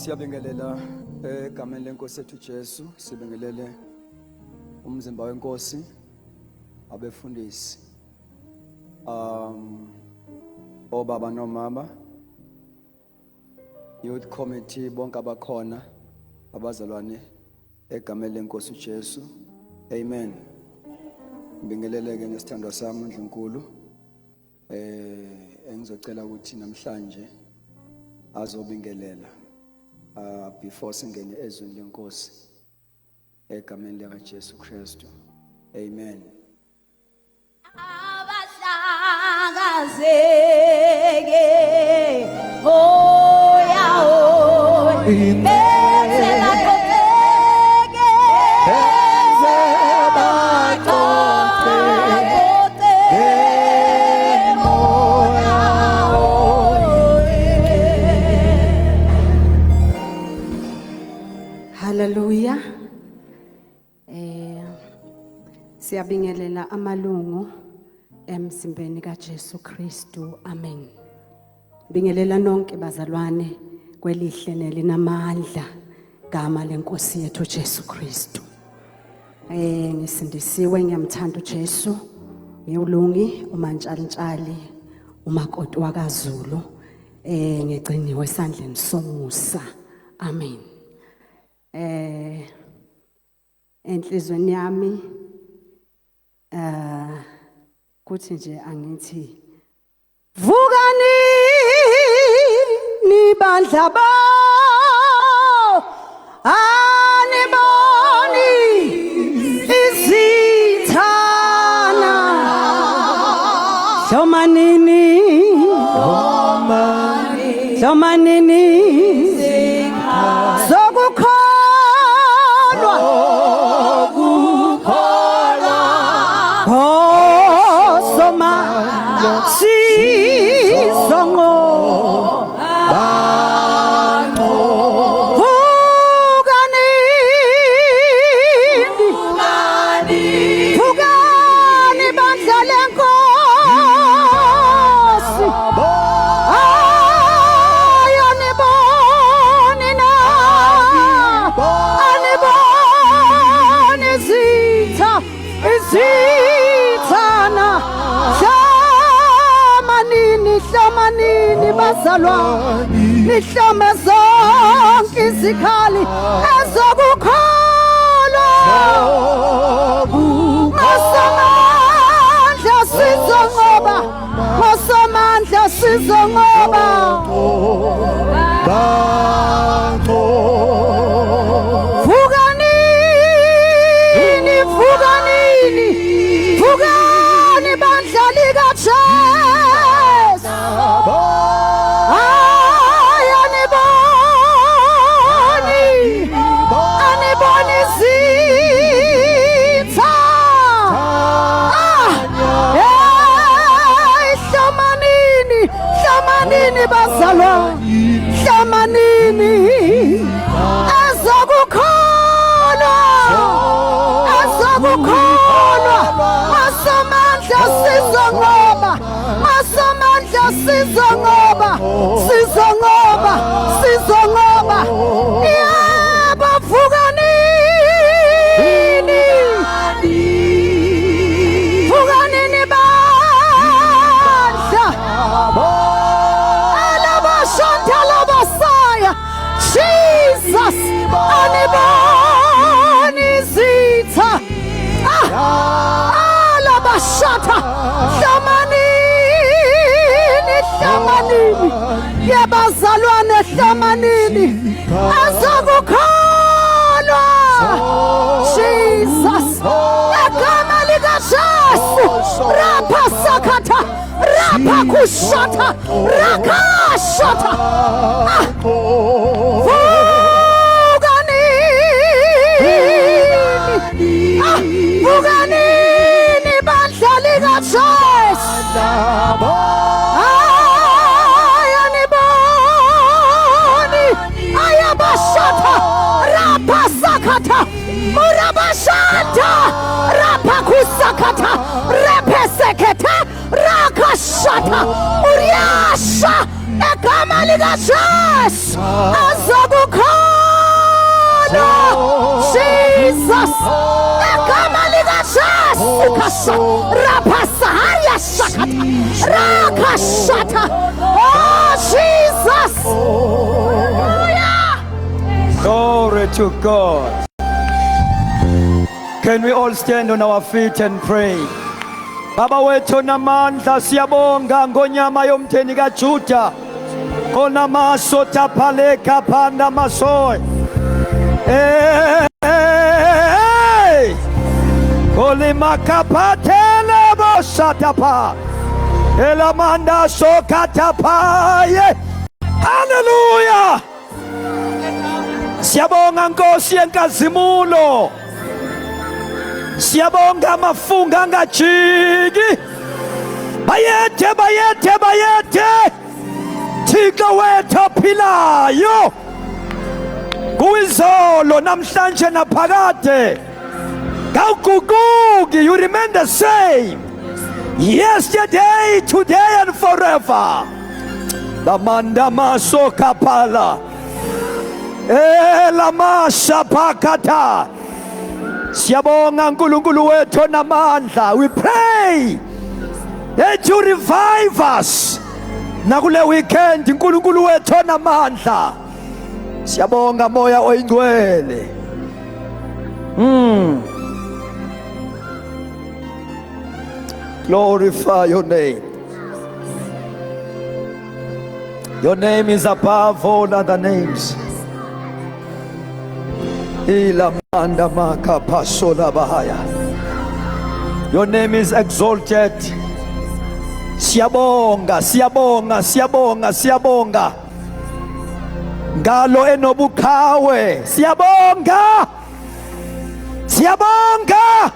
Siyabingelela egameni lenkosi ethu Jesu, sibingelele umzimba wenkosi, abefundisi, obaba nomama, youth committee, bonke abakhona, abazalwane egameni lenkosi Jesu. Amen. Ngibingeleleke ngesithando sami uNdlunkulu engizocela ukuthi namhlanje azobingelela before singene ezweni lenkosi egameni lika Jesu Kristu. Amen. Abahlakazeke hoya hoya Hallelujah. Siyabingelela amalungu emzimbeni kaJesu Kristu. Amen. Bingelela nonke bazalwane kwelihle nelinamandla gama lenkosi yethu Jesu Kristu. Ngisindisiwe, ngiyamthanda uJesu, ngiyulungi umantshali umakoti wakaZulu, ngigciniwe esandleni somusa. Amen. Enhlizweni yami kuthi nje angithi vukani nibandla ba aniboni izithana Shomanini nihlome zonke izikhali ezokukholwa ngosamandla sizongoba vukani bandla likaJesu. hlamanini bazalwa hlamanini ezokukholwa masamandla sizongoba yebo vuka nini bandla alabashonta labasaya Jesus aniboni zitha alabashata hlamanini yebazalwane hlamanini azokukholwa Jesus egama likaJesu rapha sakata rapha kushata rakashata vukanini badlali kaJesu ayabashata rapha sakata murabashata rapha kusakata repesekete rakashata uriyasha egama likaJesu azokukholwa Jesus egama likaJesu kasha rapha sahaya shakata rakashata oh Jesus. Glory to God. Can we all stand on our feet and pray? Baba wethu namandla siyabonga ngonyama yomtheni kaJuda konamaso taphaleka phanda masoy kolimakaphathele bosatapha elamanda sokataphaye. Hallelujah. Siyabonga Nkosi yenkazimulo, siyabonga amafunga angajiki, bayethe Thixo wethu ophilayo, kuyizolo namhlanje naphakade kawuguquki. You remain the same yesterday, today and forever. Lamanda maso kapala elamasha pakata. Siyabonga nkulunkulu wethu namandla. We pray that you revive us nakule weekend. Nkulunkulu wethu namandla siyabonga moya oyingcwele. Glorify your name. Your name is above all other names. Your name is exalted. Siyabonga ngalo enobukhawe. Siyabonga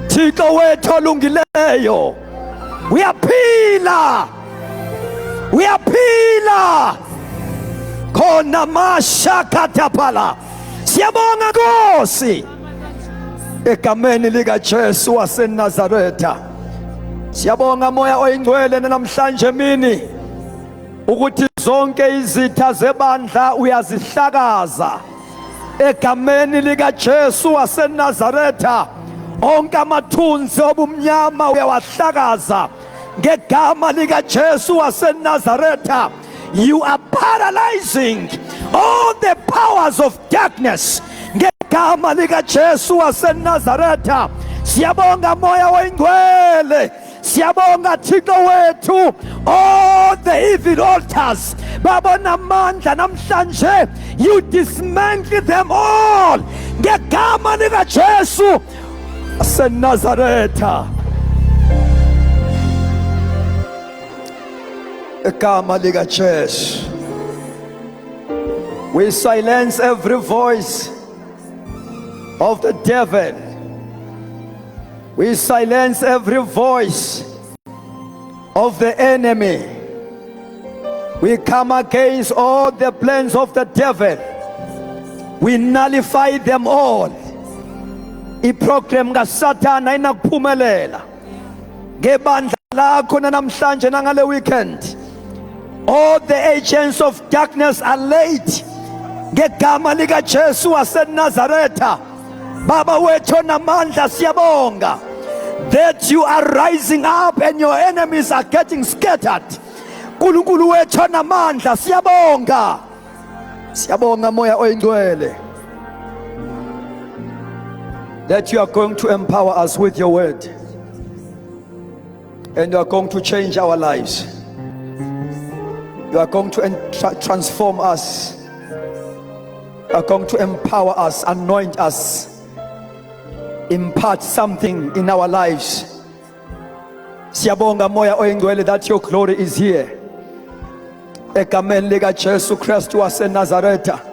Thixo wethu olungileyo. Uyaphila khona mashakataphala. Siyabonga Nkosi egameni likaJesu waseNazaretha. Siyabonga moya oyingcwele namhlanje mini ukuthi zonke izitha zebandla uyazihlakaza egameni likaJesu waseNazaretha. Onke amathunzi obumnyama uyawahlakaza ngegama likaJesu waseNazaretha. You are paralyzing all the powers of darkness ngegama likaJesu waseNazaretha. Siyabonga moya oyingcwele, siyabonga Thixo wethu. All the evil altars Baba namandla namhlanje you dismantle them all ngegama likaJesu waseNazaretha. Egama likaJesu. We silence every voice of the devil. We silence every voice of the enemy We come against all the plans of the devil. We nullify them all. I-program kaSathana inakuphumelela ngebandla lakho namhlanje nangale weekend. All the agents of darkness are late ngegama lika Jesu waseNazaretha. Baba wethu namandla siyabonga that you are rising up and your enemies are getting scattered. Nkulunkulu wethu namandla siyabonga. Siyabonga moya oyingcwele that you are going to empower us with your word and you are going to change our lives. You are going to transform us. You are going to empower us, anoint us, impart something in our lives. Siyabonga moya oyingcwele that your glory is here. Egameni lika Jesu Kristu waseNazaretha.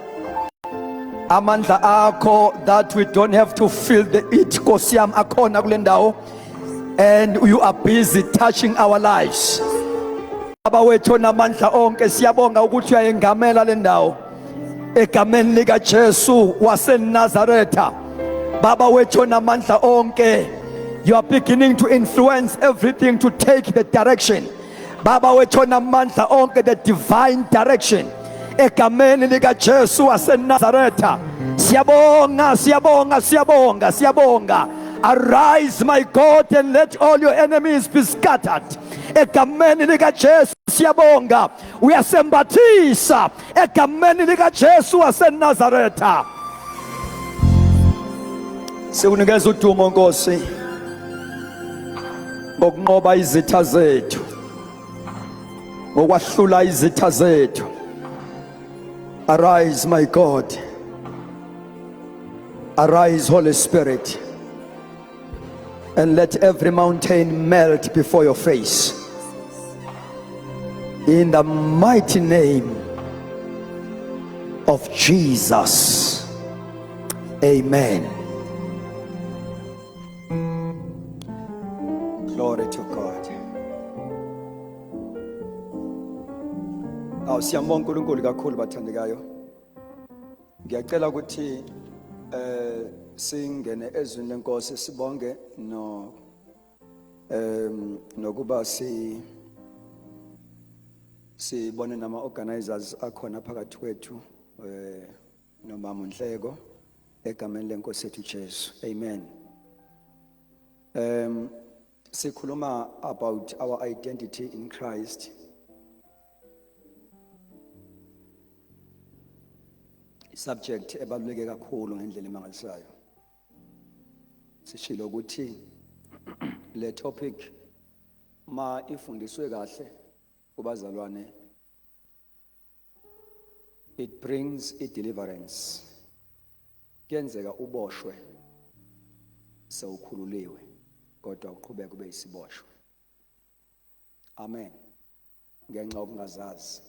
Amandla akho that we don't have to feel the it Nkosi yami akhona kule ndawo, and you are busy touching our lives. Baba wethu namandla onke siyabonga ukuthi uyayengamela le ndawo egameni lika Jesu waseNazaretha. Baba wethu namandla onke, you are beginning to influence everything to take the direction. Baba wethu namandla onke, the divine direction egameni lika Jesu waseNazaretha. Siyabonga, siyabonga, siyabonga, siyabonga. Arise, my God, and let all your enemies be scattered. Egameni lika Jesu siyabonga. Uyasembathisa egameni lika Jesu waseNazaretha. Sikunikeza udumo Nkosi ngokunqoba izitha zethu, ngokwahlula izitha zethu. Arise, my God. Arise, Holy Spirit, and let every mountain melt before your face. In the mighty name of Jesus. Amen. Glory to God. Siyambonga uNkulunkulu kakhulu bathandekayo. Ngiyacela ukuthi singene ezwini lenkosi sibonge nokuba sibone nama organizers akhona phakathi kwethu nomama uNhleko egameni lenkosi ethu Jesu. Amen. Sikhuluma about our identity in Christ. Subject ebaluleke kakhulu ngendlela emangalisayo. Sishilo ukuthi le topic ma ifundiswe kahle kubazalwane, it brings a deliverance. Kuyenzeka uboshwe sewukhululiwe kodwa uqhubeka ube isiboshwe. Amen. Ngenxa yokungazazi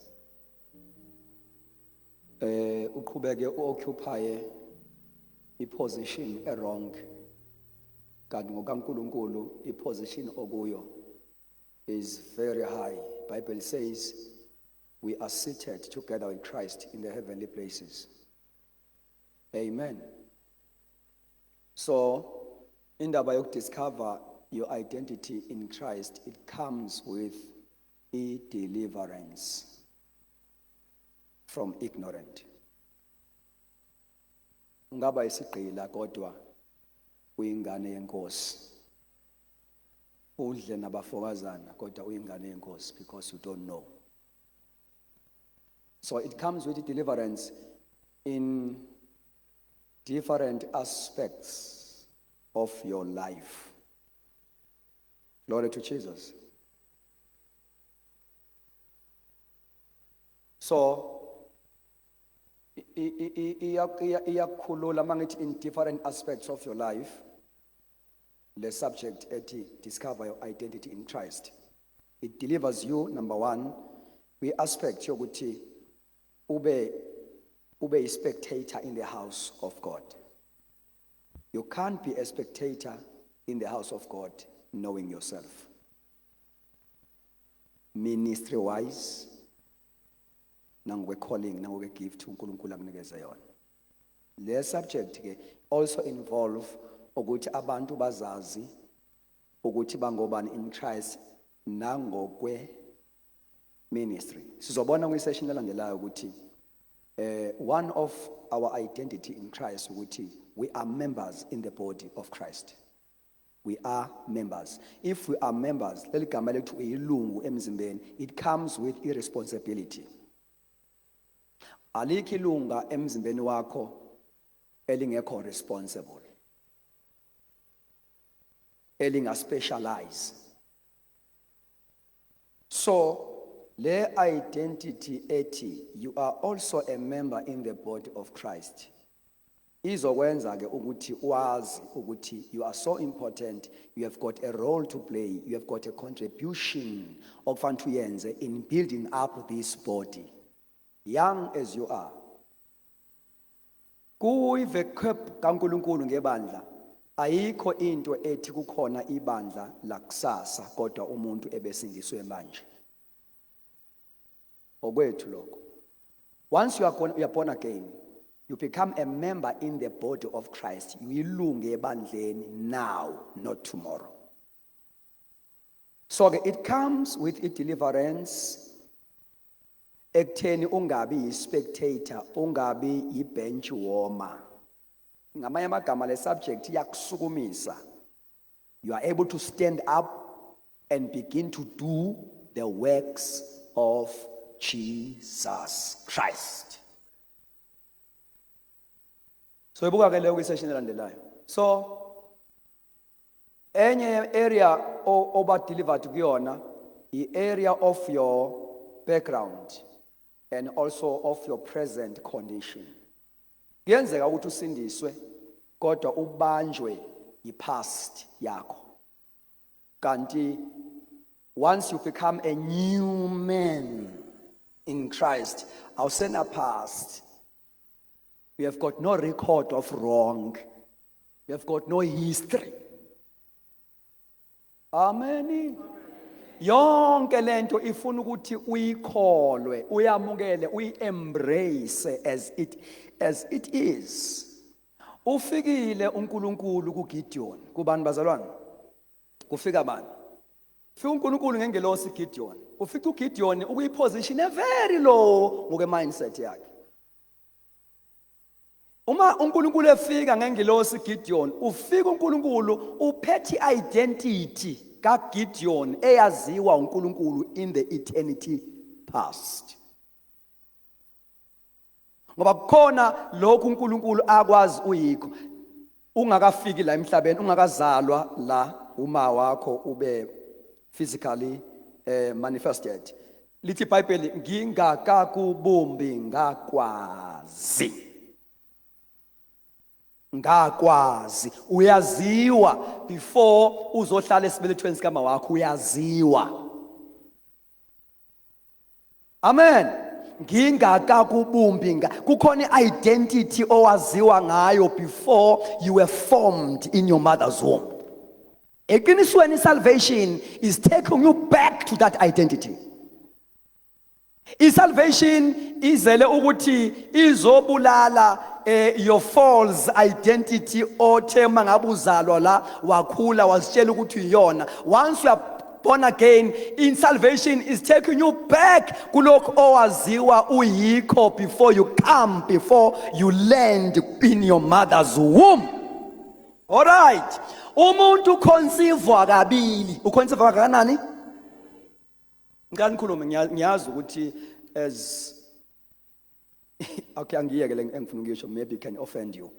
uqhubeke uoccupy iposition wrong, kanti ngokaNkulunkulu iposition okuyo is very high. Bible says we are seated together with Christ in the heavenly places. Amen. So indaba yokudiscover your identity in Christ, it comes with a deliverance from ignorant. Ungaba isigqila kodwa uyingane yenkosi. Udle nabafokazana kodwa uyingane yenkosi because you don't know. So it comes with deliverance in different aspects of your life. Glory to Jesus. So iyakhulula mangithi in different aspects of your life. The subject ethi discover your identity in Christ. It delivers you, number one, we aspect yokuthi ube a spectator in the house of God. You can't be a spectator in the house of God knowing yourself. Ministry-wise, nangokwe calling nangokwe gift uNkulunkulu akunikeze yona. Le subject ke also involve ukuthi abantu bazazi ukuthi bangobani in Christ nangokwe ministry. Sizobona kwisession elandelayo ukuthi one of our identity in Christ ukuthi we are members in the body of Christ. We are members. If we are members, leligama lethu uyilungu emzimbeni, it comes with irresponsibility. Alikho ilunga emzimbeni wakho elingekho responsible, elinga specialize. So le identity ethi you are also a member in the body of Christ izokwenza ke ukuthi wazi ukuthi you are so important, you have got a role to play, you have got a contribution okufanele uyenze in building up this body. Young as you are, kuyivekhep kaNkulunkulu ngebandla ayikho into ethi kukhona ibandla lakusasa kodwa umuntu ebesindiswe manje. Okwethu lokho. Once you are born again, you become a member in the body of Christ. Uyilunge ebandleni now, not tomorrow. So it comes with a deliverance. Ekutheni ungabi spectator, ungabi bench warmer. Ngamanye amagama le subject iyakusukumisa. You are able to stand up and begin to do the works of Jesus Christ. So ibuka ke leyo kwisession elandelayo. So enye area oba delivered kuyona the area of your background and also of your present condition. Kuyenzeka ukuthi usindiswe kodwa ubanjwe ipast yakho. Kanti once you become a new man in Christ, awusena past. You have got no record of wrong. You have got no history. Amen. Yonke lento ifuna ukuthi uyikholwe, uyamukele, uyi-embrace as it is. Ufikile uNkulunkulu kuGideon, kubani bazalwane? Kufika bani? Ufika uNkulunkulu ngengelosi Gideon. Ufika uGideon ukuyiposition a very low ngokwe mindset yakhe. Uma uNkulunkulu efika ngengelosi Gideon, ufika uNkulunkulu uphethe identity kaGideon eyaziwa uNkulunkulu in the eternity past. Ngoba kukhona lokhu uNkulunkulu akwazi uyikho. Ungakafiki la emhlabeni, ungakazalwa la uma wakho ube physically manifested. Lithi iBhayibheli ngingakakubumbi ngakwazi. Ngakwazi uyaziwa before uzohlala esibelethweni sikama wakho uyaziwa. Amen. Ngingakakubumbi kukhona identity owaziwa ngayo before you were formed in your mother's womb. Eqinisweni salvation is taking you back to that identity. Salvation izele ukuthi izobulala your false identity othe mangabuzalwa la wakhula wasitshela ukuthi uyona. Once you are born again, in salvation is taking you back kulokho owaziwa uyikho before you land in your mother's womb. All right. Umuntu conceive kabili. Uconceive kanani? Ngani ngikhulume ngiyazi ukuthi as okay angiyeke le engifuna ukuyisho maybe can offend you.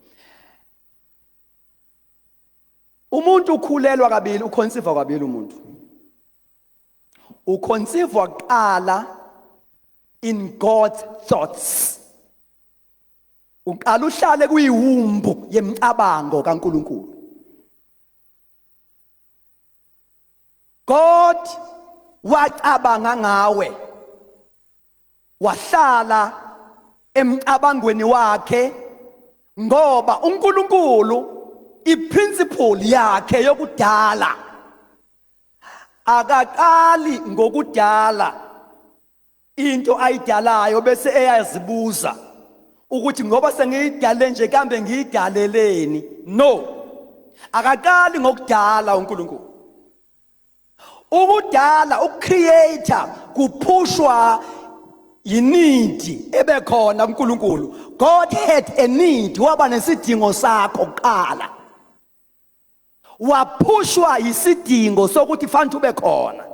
Umuntu ukhulelwa kabili, uconceive kabili umuntu. Uconceive qala in God's thoughts. Uqala uhlale kuyiwumbu yemicabango kaNkulunkulu. God wacabanga ngawe. Wahlala emcabangweni wakhe ngoba uNkulunkulu iprinciple yakhe yokudala akaqali ngokudala into ayidalayo bese eyazibuza ukuthi ngoba sengiyidale nje kambe ngiyidaleleni. No, akaqali ngokudala uNkulunkulu. Ukudala, ukucreator kuphushwa yinidi ebekhona kuNkulunkulu. God had a need, waba nesidingo sakho kuqala. Waphushwa yisidingo sokuthi fanele ube khona.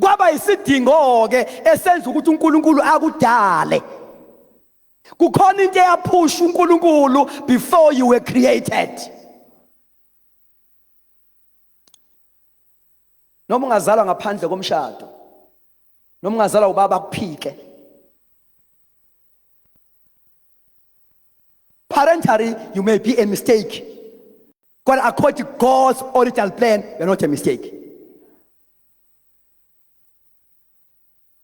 Kwaba isidingo ke esenza ukuthi uNkulunkulu akudale. Kukhona into eyaphusha uNkulunkulu before you were created. Noma ungazalwa ngaphandle komshado, noma ungazalwa ubaba kuphike, parentally you may be a mistake, but according to God's original plan, you're not a mistake.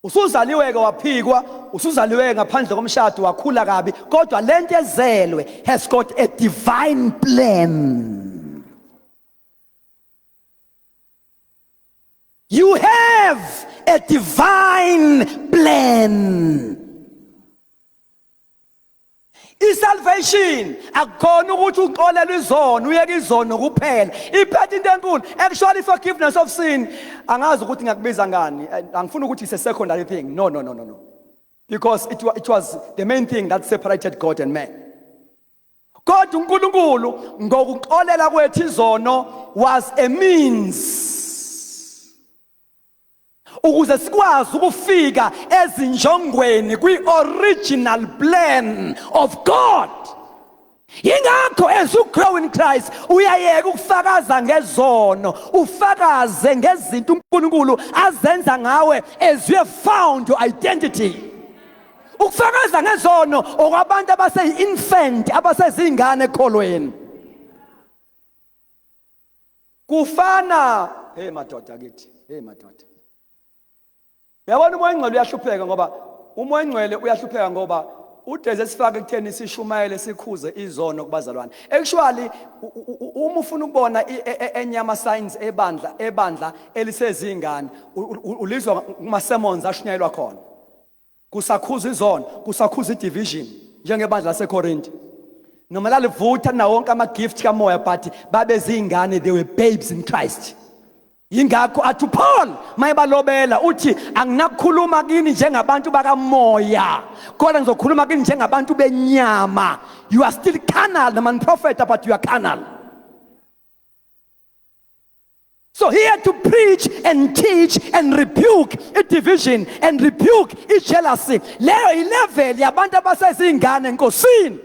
Usuzaliwe ke waphikwa, usuzaliwe ngaphandle komshado wakhula kabi, kodwa lento ezelwe has got a divine plan. You have a divine plan. I-salvation akukhona ukuthi uqolele izono uyeke izono kuphela. Iphethe into enkulu, actually forgiveness of sin. Angazi ukuthi ngakubiza ngani. Angifuni ukuthi it's a secondary thing. No. Because it was the main thing that separated God and man. God uNkulunkulu ngokuqolela kwethu izono was a means ukuze sikwazi ukufika ezinjongweni kwi-original plan of God. Yingakho as you grow in Christ uyayeka ukufakaza ngezono, ufakaze ngezinto uNkulunkulu azenza ngawe as you have found your identity. Ukufakaza ngezono okwabantu abase-infant, abasezingane ekholweni. Kufana, hey madoda kithi, hey madoda. Uyabona umoya engcwele uyahlupheka ngoba umoya engcwele uyahlupheka ngoba udeze sifaka ekutheni sishumayele sikhuze izono kubazalwane. Actually uma ufuna ukubona enyama signs ebandla elisezingane ulizwa kuma sermons ashunyayelwa khona. Kusakhuza izono, kusakhuza idivision njengebandla laseKorinthi. Noma lalivutha na wonke ama gift kamoya but babe zingane, they were babes in Christ. Yingakho athi Paul mayebalobela uthi anginakukhuluma kini njengabantu bakamoya kodwa ngizokhuluma kini njengabantu benyama. You are still carnal, the man prophet, but you are carnal. So he had to preach and teach and rebuke a division and rebuke a jealousy. Leyo ilevel yabantu abasezingane enkosini.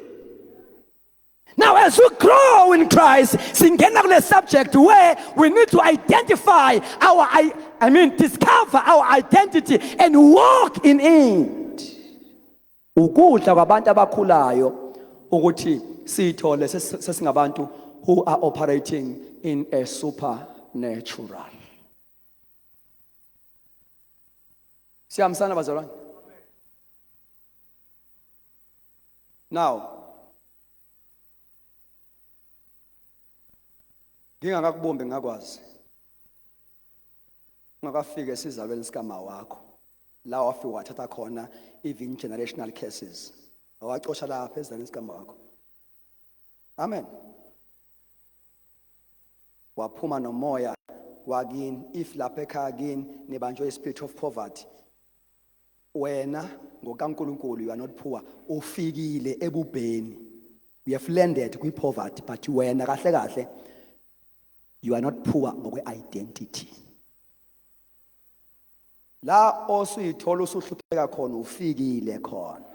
Now as we grow in Christ, singena kule subject where we need to identify discover our identity and walk in it. Ukudla kwabantu abakhulayo ukuthi sithole sesingabantu who are operating in a supernatural. Siyamsana bazalwane. Now ngingakakubombe ngakwazi ungakafika esizalweni sikama wakho la wafika wathatha khona even generational cases awacosha lapha ezalweni sikama wakho. Amen. Waphuma nomoya wakini if lapha ekhaya kini nibanjwe ispirit of poverty, wena ngokaNkulunkulu you are not poor, ufikile ebubheni. You have landed kwi poverty but wena kahle kahle you are not poor ngokwe-identity. La osuyithola usuhlupheka khona ufikile khona.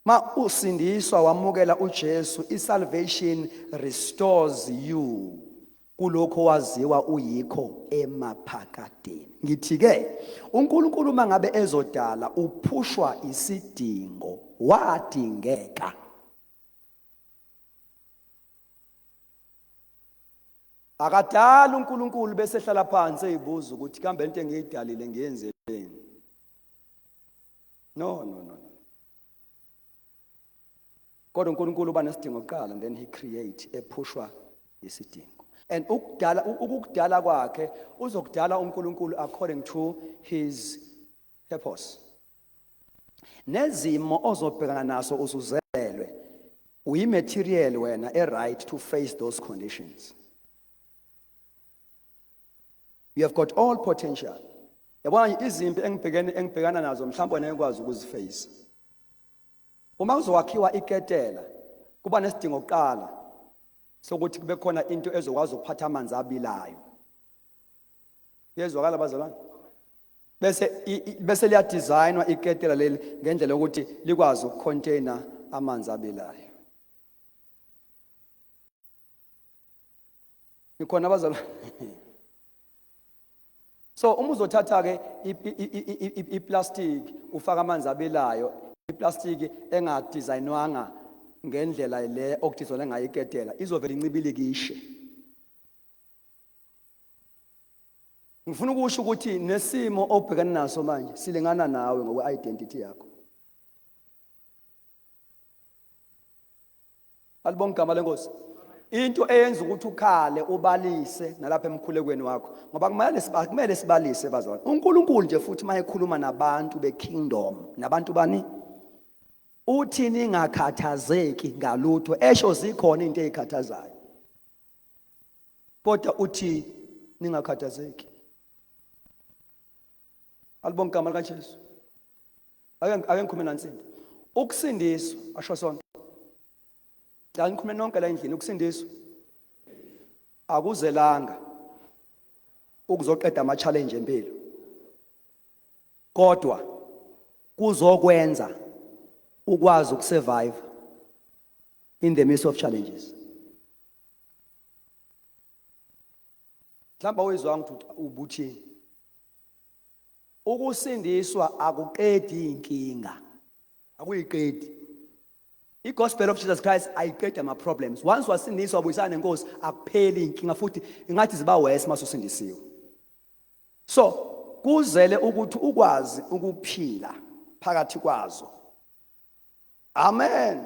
Ma usindiswa wamukela uJesu, isalvation restores you kulokho waziwa uyikho emaphakadeni. Ngithi ke uNkulunkulu mangabe ezodala uphushwa isidingo, wadingeka. Akadala uNkulunkulu bese hlala phansi eyibuza ukuthi kambe into engiyidalile ngiyenzeleni. No. Kodwa uNkulunkulu uba nesidingo kuqala and then he create ephushwa isidingo. and ukudala kwakhe uzokudala uNkulunkulu according to his purpose. Nezimo ozobhekana naso usuzelwe uyimaterial wena right to face those conditions. You have got all potential. Yabona izimpi engibhekana nazo mhlawumbe ngekwazi ukuziface. Uma uzowakhiwa iketela kuba nesidingo oqala sokuthi kube khona into ezokwazi ukuphatha amanzi abilayo. Yezwakala bazalwane? Bese liya designwa iketela leli ngendlela ukuthi likwazi ukucontainer amanzi abilayo. Nikhona bazalwane? So uma uzothatha ke iplastic ufaka amanzi abilayo, iplastic engadesignwanga ngendlela le okudizayinwe ngayo iketela izovela incibilikishe. Ngifuna ukusho ukuthi nesimo obhekana naso manje silingana nawe ngokwe identity yakho. Alibonke igama lenkosi. Into eyenza ukuthi ukhale ubalise nalapha emkhulekweni wakho ngoba kumele sibalise bazalwane. uNkulunkulu nje futhi mayekhuluma nabantu bekingdom nabantu bani uthi ningakhathazeki ngalutho esho zikhona into ezikhathazayo kodwa uthi ningakhathazeki. Alibonke igama likaJesu. Ake ngikhulume nansimbi. Ukusindiswa asho sonke. Cha ngikhulume nonke la endlini ukusindiswa akuzelanga ukuzoqeda ama challenge empilo. Kodwa kuzokwenza ukwazi ukusurvive in the midst of challenges. Mhlamba wezwa ukuthi ubuthini. Ukusindiswa akuqedi inkinga. Akuyiqedi. The gospel of Jesus Christ ayiqedi ama problems. Once wasindiswa wabuyisana nenkosi akupheli inkinga futhi ingathi ziba worse masusindisiwe. So kuzele ukuthi ukwazi ukuphila phakathi kwazo. Amen.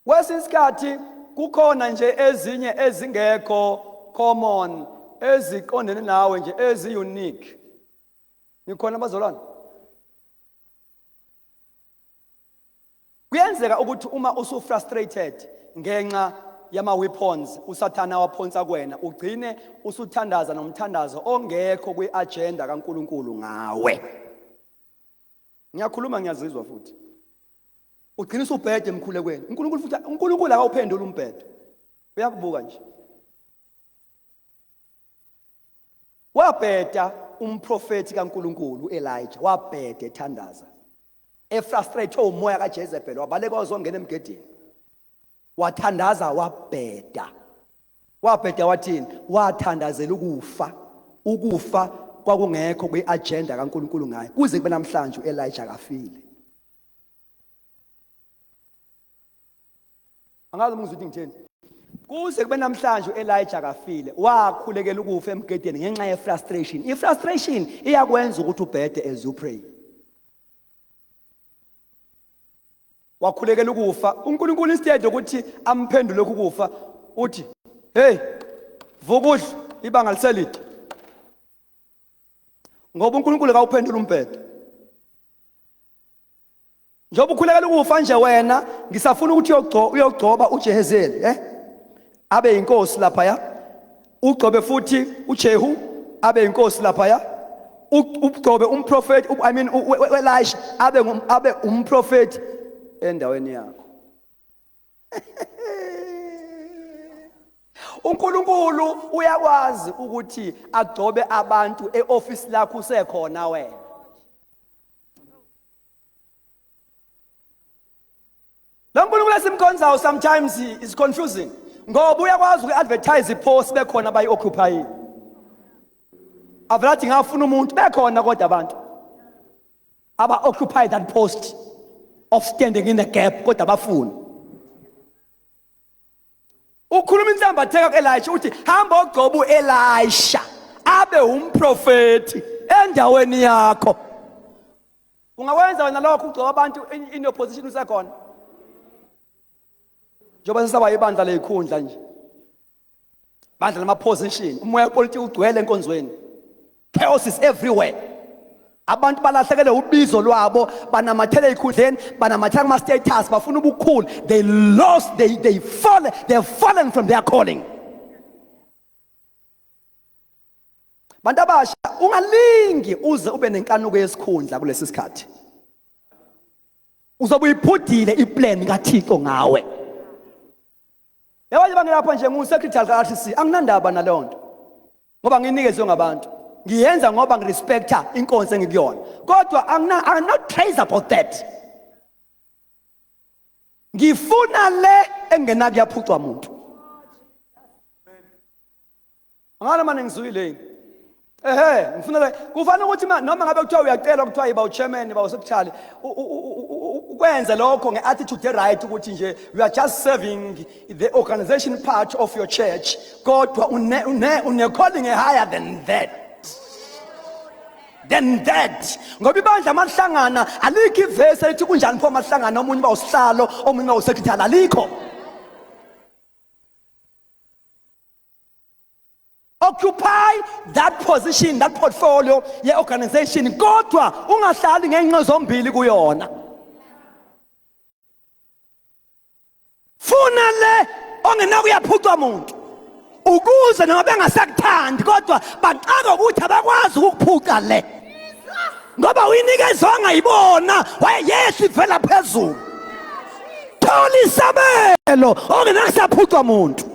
Kwesinsikhathi kukhona nje ezinye ezingekho common eziqondene nawe nje ezi unique. Nikhona bazalwane? Kuyenzeka ukuthi uma usu frustrated ngenxa yama weapons usathana waphonsa kuwena ugcine usuthandaza nomthandazo ongekho kwiagenda kaNkuluNkulu ngawe. Ngiyakhuluma ngiyazizwa futhi. Ugcina usubhede emkhulekweni. uNkulunkulu akawuphendula umbhedo. Uyakubuka nje. Wabheda umprofeti kaNkuluNkulu Elijah wabhede ethandaza. Efrustrate umoya kaJezebel wabaleka wazongena emgedeni. Wathandaza wabheda. Wabheda wathini? Wathandazela ukufa. Ukufa kwakungekho kwiagenda kaNkuluNkulu ngaye. Kuze kube namhlanje uElijah kafile. Angazi umuzwa ukuthi ngitheni. Kuze kube namhlanje uElijah kafile. Wakhulekela ukufa emgedeni ngenxa yefrustration. Ifrustration iyakwenza ukuthi ubhede as you pray. Wakhulekela ukufa uNkulunkulu instead ukuthi amphendule ukufa uthi hey vukudla ibanga liselide ngoba uNkulunkulu akawuphendula umbhedo. Njengoba ukhulekela ukufa nje wena ngisafuna ukuthi uyogcoba uJehezeli abe inkosi lapha ya ugcobe futhi uJehu abe inkosi lapha ya ugcobe umprofeti uElisha abe umprofeti endaweni yakho. uNkulunkulu uyakwazi ukuthi agcobe abantu eoffice lakho usekhona wena. Lo uNkulunkulu esimkhonzayo sometimes is confusing. Ngoba uyakwazi ukuadvertise ipost bekhona bayi-occupy. Avelathi ngafuna umuntu bekhona kodwa abantu aba-occupy that post of standing in the gap kodwa bafuna. Ukhuluma insambatheka kuElisha uthi hamba ugcoba uElisha abe umprofeti endaweni yakho. Ungakwenza wena lokho ugcoba abantu in opposition usekhona. Njengoba sesaba ibandla lezikhundla nje. bandla lama-position, umoya wepolitiki ugcwele enkonzweni. Chaos is everywhere. Abantu balahlekelwe ubizo lwabo, banamathele ey'khundleni, banamathele kuma-status, bafuna ubukhulu. They lost, they've fallen from their calling. Bantu abasha, ungalingi uze ube nenkanuko yesikhundla kulesi sikhathi. Uzobe uyiphudile iplan kaThixo ngawe. Yabanye bangilapha nje ngu-secretary ka-RTC, anginandaba naleyo nto. Ngoba nginikezwe ngabantu. Ngiyenza ngoba ngirespecta inkonzo engikuyona. Kodwa I'm not crazy about that. Ngifuna le engena kuyaphucwa umuntu. Angala manje ngizuyile. Ngifuna le kufanele ukuthi noma ngabe kuthiwa uyacela kuthiwa yiba uchairman ba usecretary ukwenza lokho ngeattitude right ukuthi nje you are just serving the organization part of your church. Kodwa une calling higher than that. Ngoba ibandla amahlangana alikho ivesi elithi kunjani pho amahlangana omunye ba usihlalo omunye ba usecretary alikho. Occupy that position, that portfolio ye organization, kodwa ungahlali ngenqe zombili kuyona. Funa le ongena kuyaphucwa umuntu ukuze noma bengasakuthandi kodwa baqaka ukuthi abakwazi ukuphuca le ngoba uyinikezwanga yibona wayeyehla ivela phezulu. Thola isabelo ongena kusaphucwa umuntu.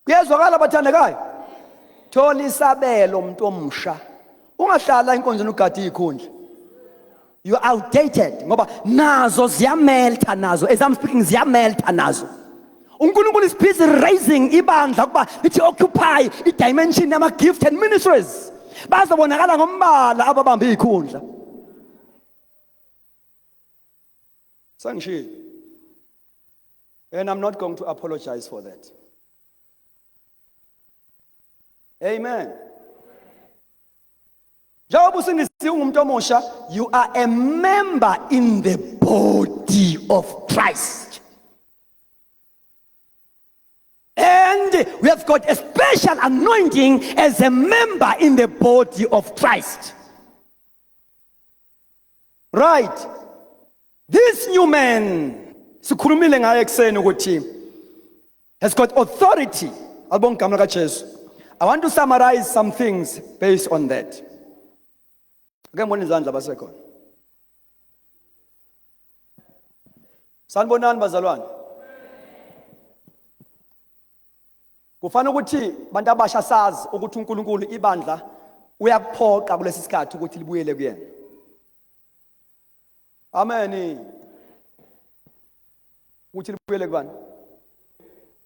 Kuyezwakala bathandekayo? Thola isabelo umuntu omsha. Ungahlala enkonzweni ugadi ikhundla. You are outdated ngoba nazo ziyamelta nazo. As I'm speaking ziyamelta nazo. uNkulunkulu is busy raising ibandla kuba lithi occupy i-dimension yama-gift and ministries. Bazobonakala ngombala ababambe ikhundla. Sangishilo. And I'm not going to apologize for that. Amen. You are a member in the body of Christ. And we have got a special anointing as a member in the body of Christ. Right. This new man, has got authority. I want to summarize some things based on that. Sanibonani bazalwane. Kufanele ukuthi bantu abasha sazi ukuthi uNkulunkulu ibandla uyakuphoqa kulesi sikhathi ukuthi libuyele kuyena. Amen. Ukuthi libuyele kubani?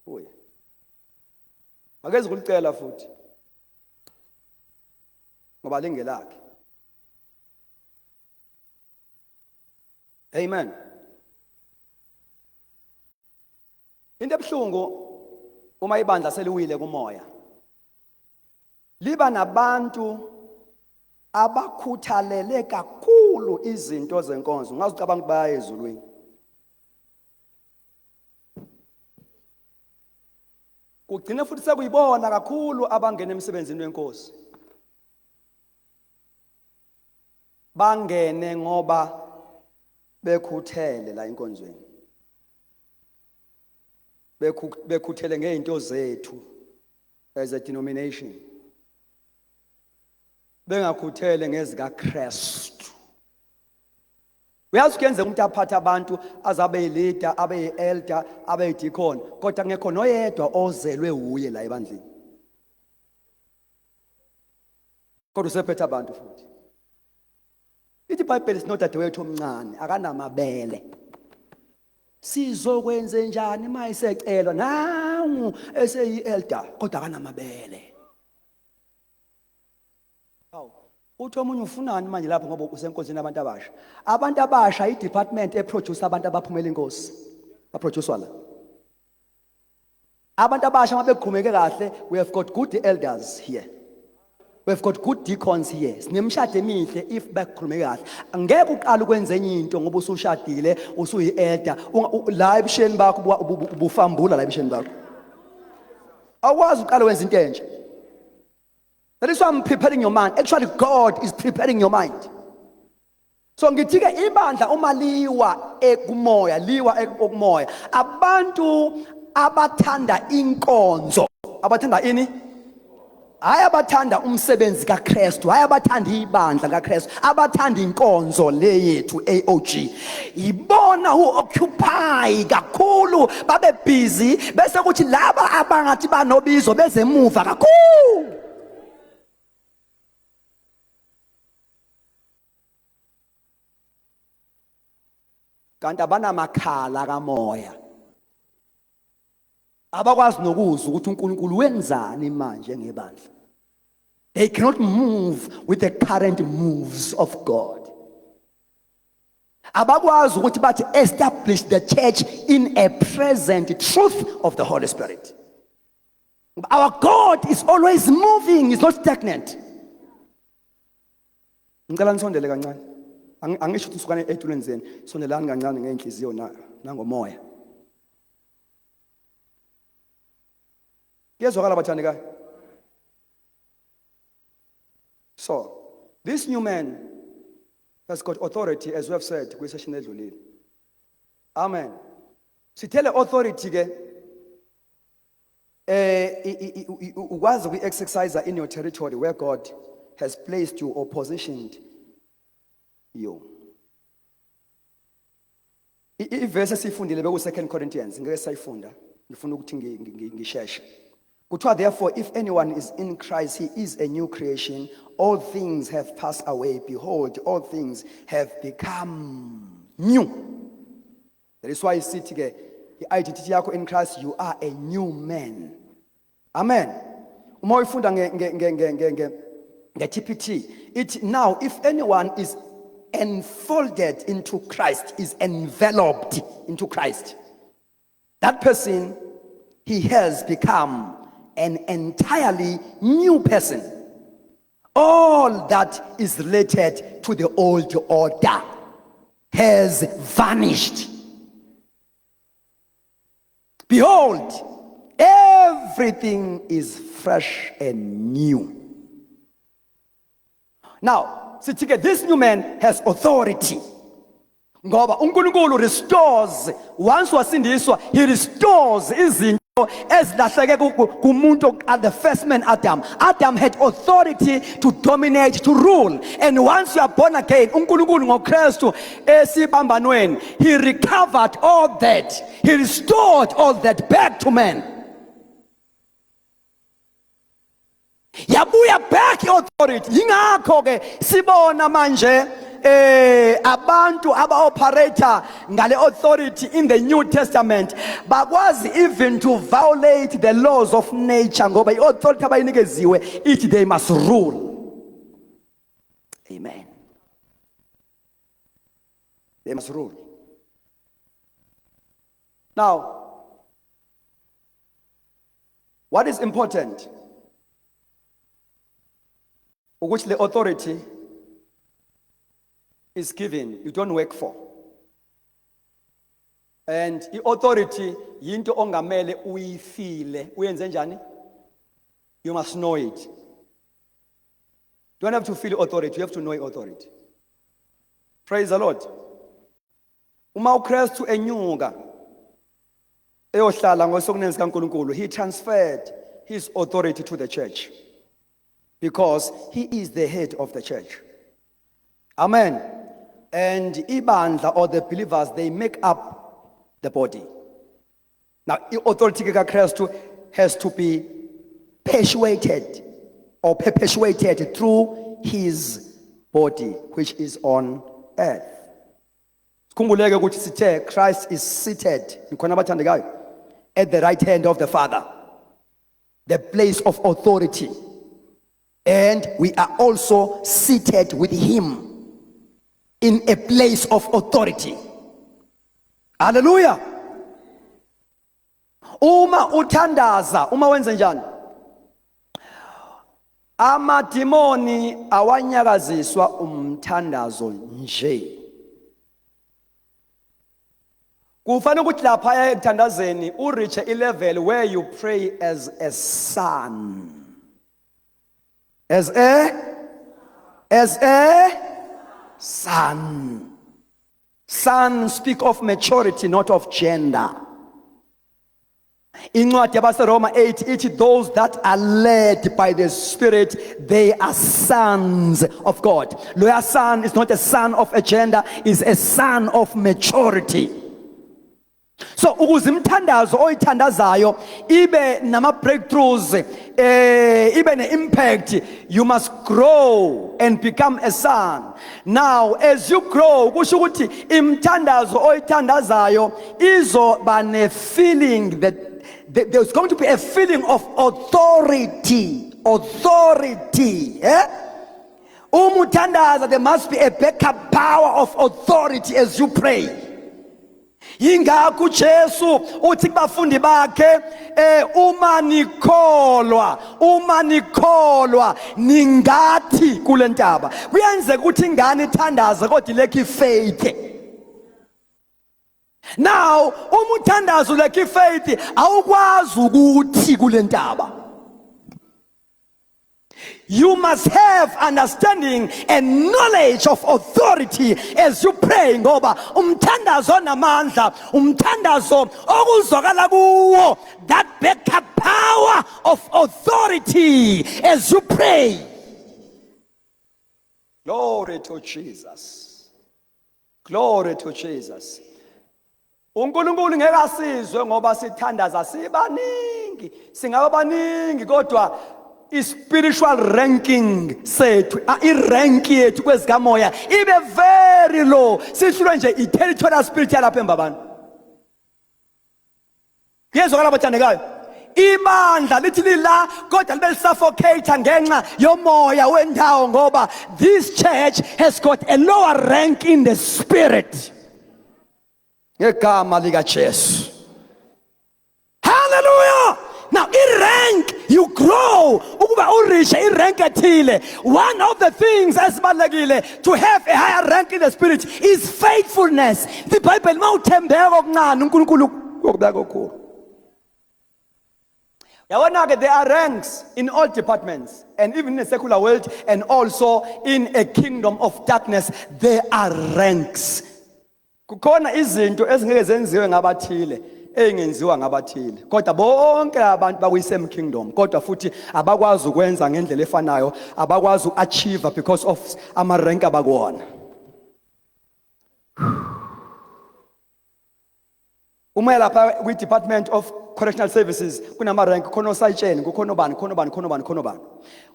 Uye. Akeze ukulicela futhi. Ngoba lingelakhe. Amen. Into ebuhlungu uma ibandla seliwile kumoya. Liba nabantu abakhuthalele kakhulu izinto zenkonzo. Ngazicabanga ukuthi baya ezulwini. Kugcina futhi sekuyibona kakhulu abangena emsebenzini wenkosi. Bangene ngoba bekhuthele la enkonzweni. Bekhuthele ngeinto zethu as a denomination. Bengakhuthele ngezika Kristu. Uyazi kuyenza umuntu aphatha abantu azabe yilida, abe yi-elder, abe yi-deacon, kodwa ngekho noyedwa ozelwe uye la ebandleni. Kodwa usephethe abantu futhi. Ithi iBhayibheli sinodadewethu omncane akanamabele. Sizokwenze njani mayisecelwa nangu eseyi-elder kodwa akanamabele. Uthi omunye ufunani manje lapho ngoba usenkonzweni abantu abasha. Abantu abasha i-department eproduce abantu abaphumela inkosi. Baproducewa la. Abantu abasha mabegqumeke kahle, we have got good elders here. We've got good deacons here. Sinemshado emihle if bakhulume kahle. Angeke uqala ukwenza enye into ngoba usushadile, usuyi-elder, la ebusheni bakho ubufambula la ebusheni bakho. Awukwazi uqala wenza into enje. That is why I'm preparing your mind. Actually, God is preparing your mind. So ngithi ke ibandla uma liwa ekumoya, liwa ekumoya. Abantu abathanda inkonzo, abathanda ini? Hayi abathanda umsebenzi kaKristu, hayi abathanda ibandla kaKristu, abathanda inkonzo le yethu AOG. Ibona who occupy kakhulu, babe busy bese kuthi laba abangathi banobizo beze emuva kakhulu. Kanti abanamakhala kamoya. Abakwazi nokuzwa ukuthi uNkulunkulu wenzani manje ngebandla. They cannot move with the current moves of God. Abakwazi ukuthi bathi establish the church in a present truth of the Holy Spirit. Our God is always moving, he's not stagnant. Ngicela nisondele kancane. Angisho ukuthi usukane etulweni zeni, sondelani kancane ngenhliziyo nangomoya. Kuyezwakala bathandekayo? So, this new man has got authority, as we have said, kwisession edlulile. Amen. Sithele authority ke ukwazi uku-exercise in your territory where God has placed you or positioned you. Iverse esifundile beku 2 Corinthians ngeke sayifunda, ngifuna ukuthi ngisheshe. Kuthiwa therefore if anyone is in Christ, he is a new creation. All things have passed away. Behold, all things have become new. That is why you see the identity yako in Christ, you are a new man. Amen. Uma uyifunda nge-TPT, it now if anyone is enfolded into Christ, is enveloped into Christ, that person, he has become an entirely new person. All that is related to the old order has vanished. Behold, everything is fresh and new. Now, this new man has authority. Ngoba uNkulunkulu restores, once wasindiswa, he restores izinto ezilahleke kumuntu at the first man Adam. Adam had authority to dominate, to rule. And once you are born again, uNkulunkulu ngoKristu esibambanweni, he recovered all that. He restored all that back to man. Yabuya back authority. Yingakho ke sibona manje abantu aba-operator ngale authority in the New Testament bakwazi even to violate the laws of nature ngoba i-authority abayinikeziwe ithi they must rule. Amen. They must rule. Now, what is important? Which the authority is given, you don't work for. And the authority, yinto ongamele uyifile, uyenze njani? You must know it. You don't have to feel authority, you have to know authority. Praise the Lord. Uma uKristu enyuka eyohlala ngosokunenzi kaNkulunkulu, he transferred his authority to the church because he is the head of the church. Amen. And ibandla or the believers, they make up the body. Now, authority kaKristu has to be perpetuated through his body, which is on earth. Sikhumbuleke ukuthi sithe Christ is seated at the right hand of the Father, the place of authority. And we are also seated with him in a place of authority. Hallelujah. Uma uthandaza, uma wenze njani? Amadimoni awanyakaziswa umthandazo nje. Kufanele ukuthi lapha ekuthandazeni ureach a level where you pray as a son. As a son. Son speak of maturity, not of gender. Incwadi yabaseRoma 8 ithi those that are led by the Spirit, they are sons of God. Loya son is not a son of a gender, is a son of maturity. So ukuze imthandazo oyithandazayo ibe nama breakthroughs, ibe ne impact, you must grow and become a son. Now as you grow kusho ukuthi imthandazo oyithandazayo izoba ne feeling that there's going to be a feeling of authority. Umuthandaza, there must be a backup power of authority as you pray. Yingakho Jesu uthi kubafundi bakhe uma nikholwa ningathi kule ntaba. Kuyenzeka ukuthi ingane ithandaza kodwa ilekho ifaith. Now umuthandazo lekho ifaith awukwazi ukuthi kule ntaba. You must have understanding and knowledge of authority as you pray, ngoba umthandazo namandla, umthandazo okuzwakala kuwo, that backup power of authority as you pray. Glory to Jesus. Glory to Jesus. uNkulunkulu ngeke asizwe ngoba sithandaza sibaningi, singabaningi kodwa spiritual ranking sethu irank yethu kwezikamoya ibe very low, sihlulwe nje i-territorial spirit yalapha embabantu. Yezwakala bathandekayo, ibandla lithi lila kodwa libe suffocate ngenxa yomoya wendawo, ngoba this church has got a lower rank in the spirit. Ngegama lika Jesu. Hallelujah. Now in rank you grow ukuba ureach irank ethile. One of the things esibalekile to have a higher rank in the spirit is faithfulness. The Bible mawuthembeka okuncane uNkulunkulu ukubeka okukhulu. Yabona-ke, there are ranks in all departments, and even in the secular world, and also in a kingdom of darkness there are ranks. Kukhona izinto ezingeke zenziwe ngabathile engenziwa ngabathile, kodwa bonke abantu bakwi-same kingdom kodwa futhi abakwazi ukwenza ngendlela efanayo, abakwazi uachieve because of ama-rank abakuwona. Uma lapha kwi-Department of Correctional Services kunama-rank, khona osayitsheni, kukhona bani.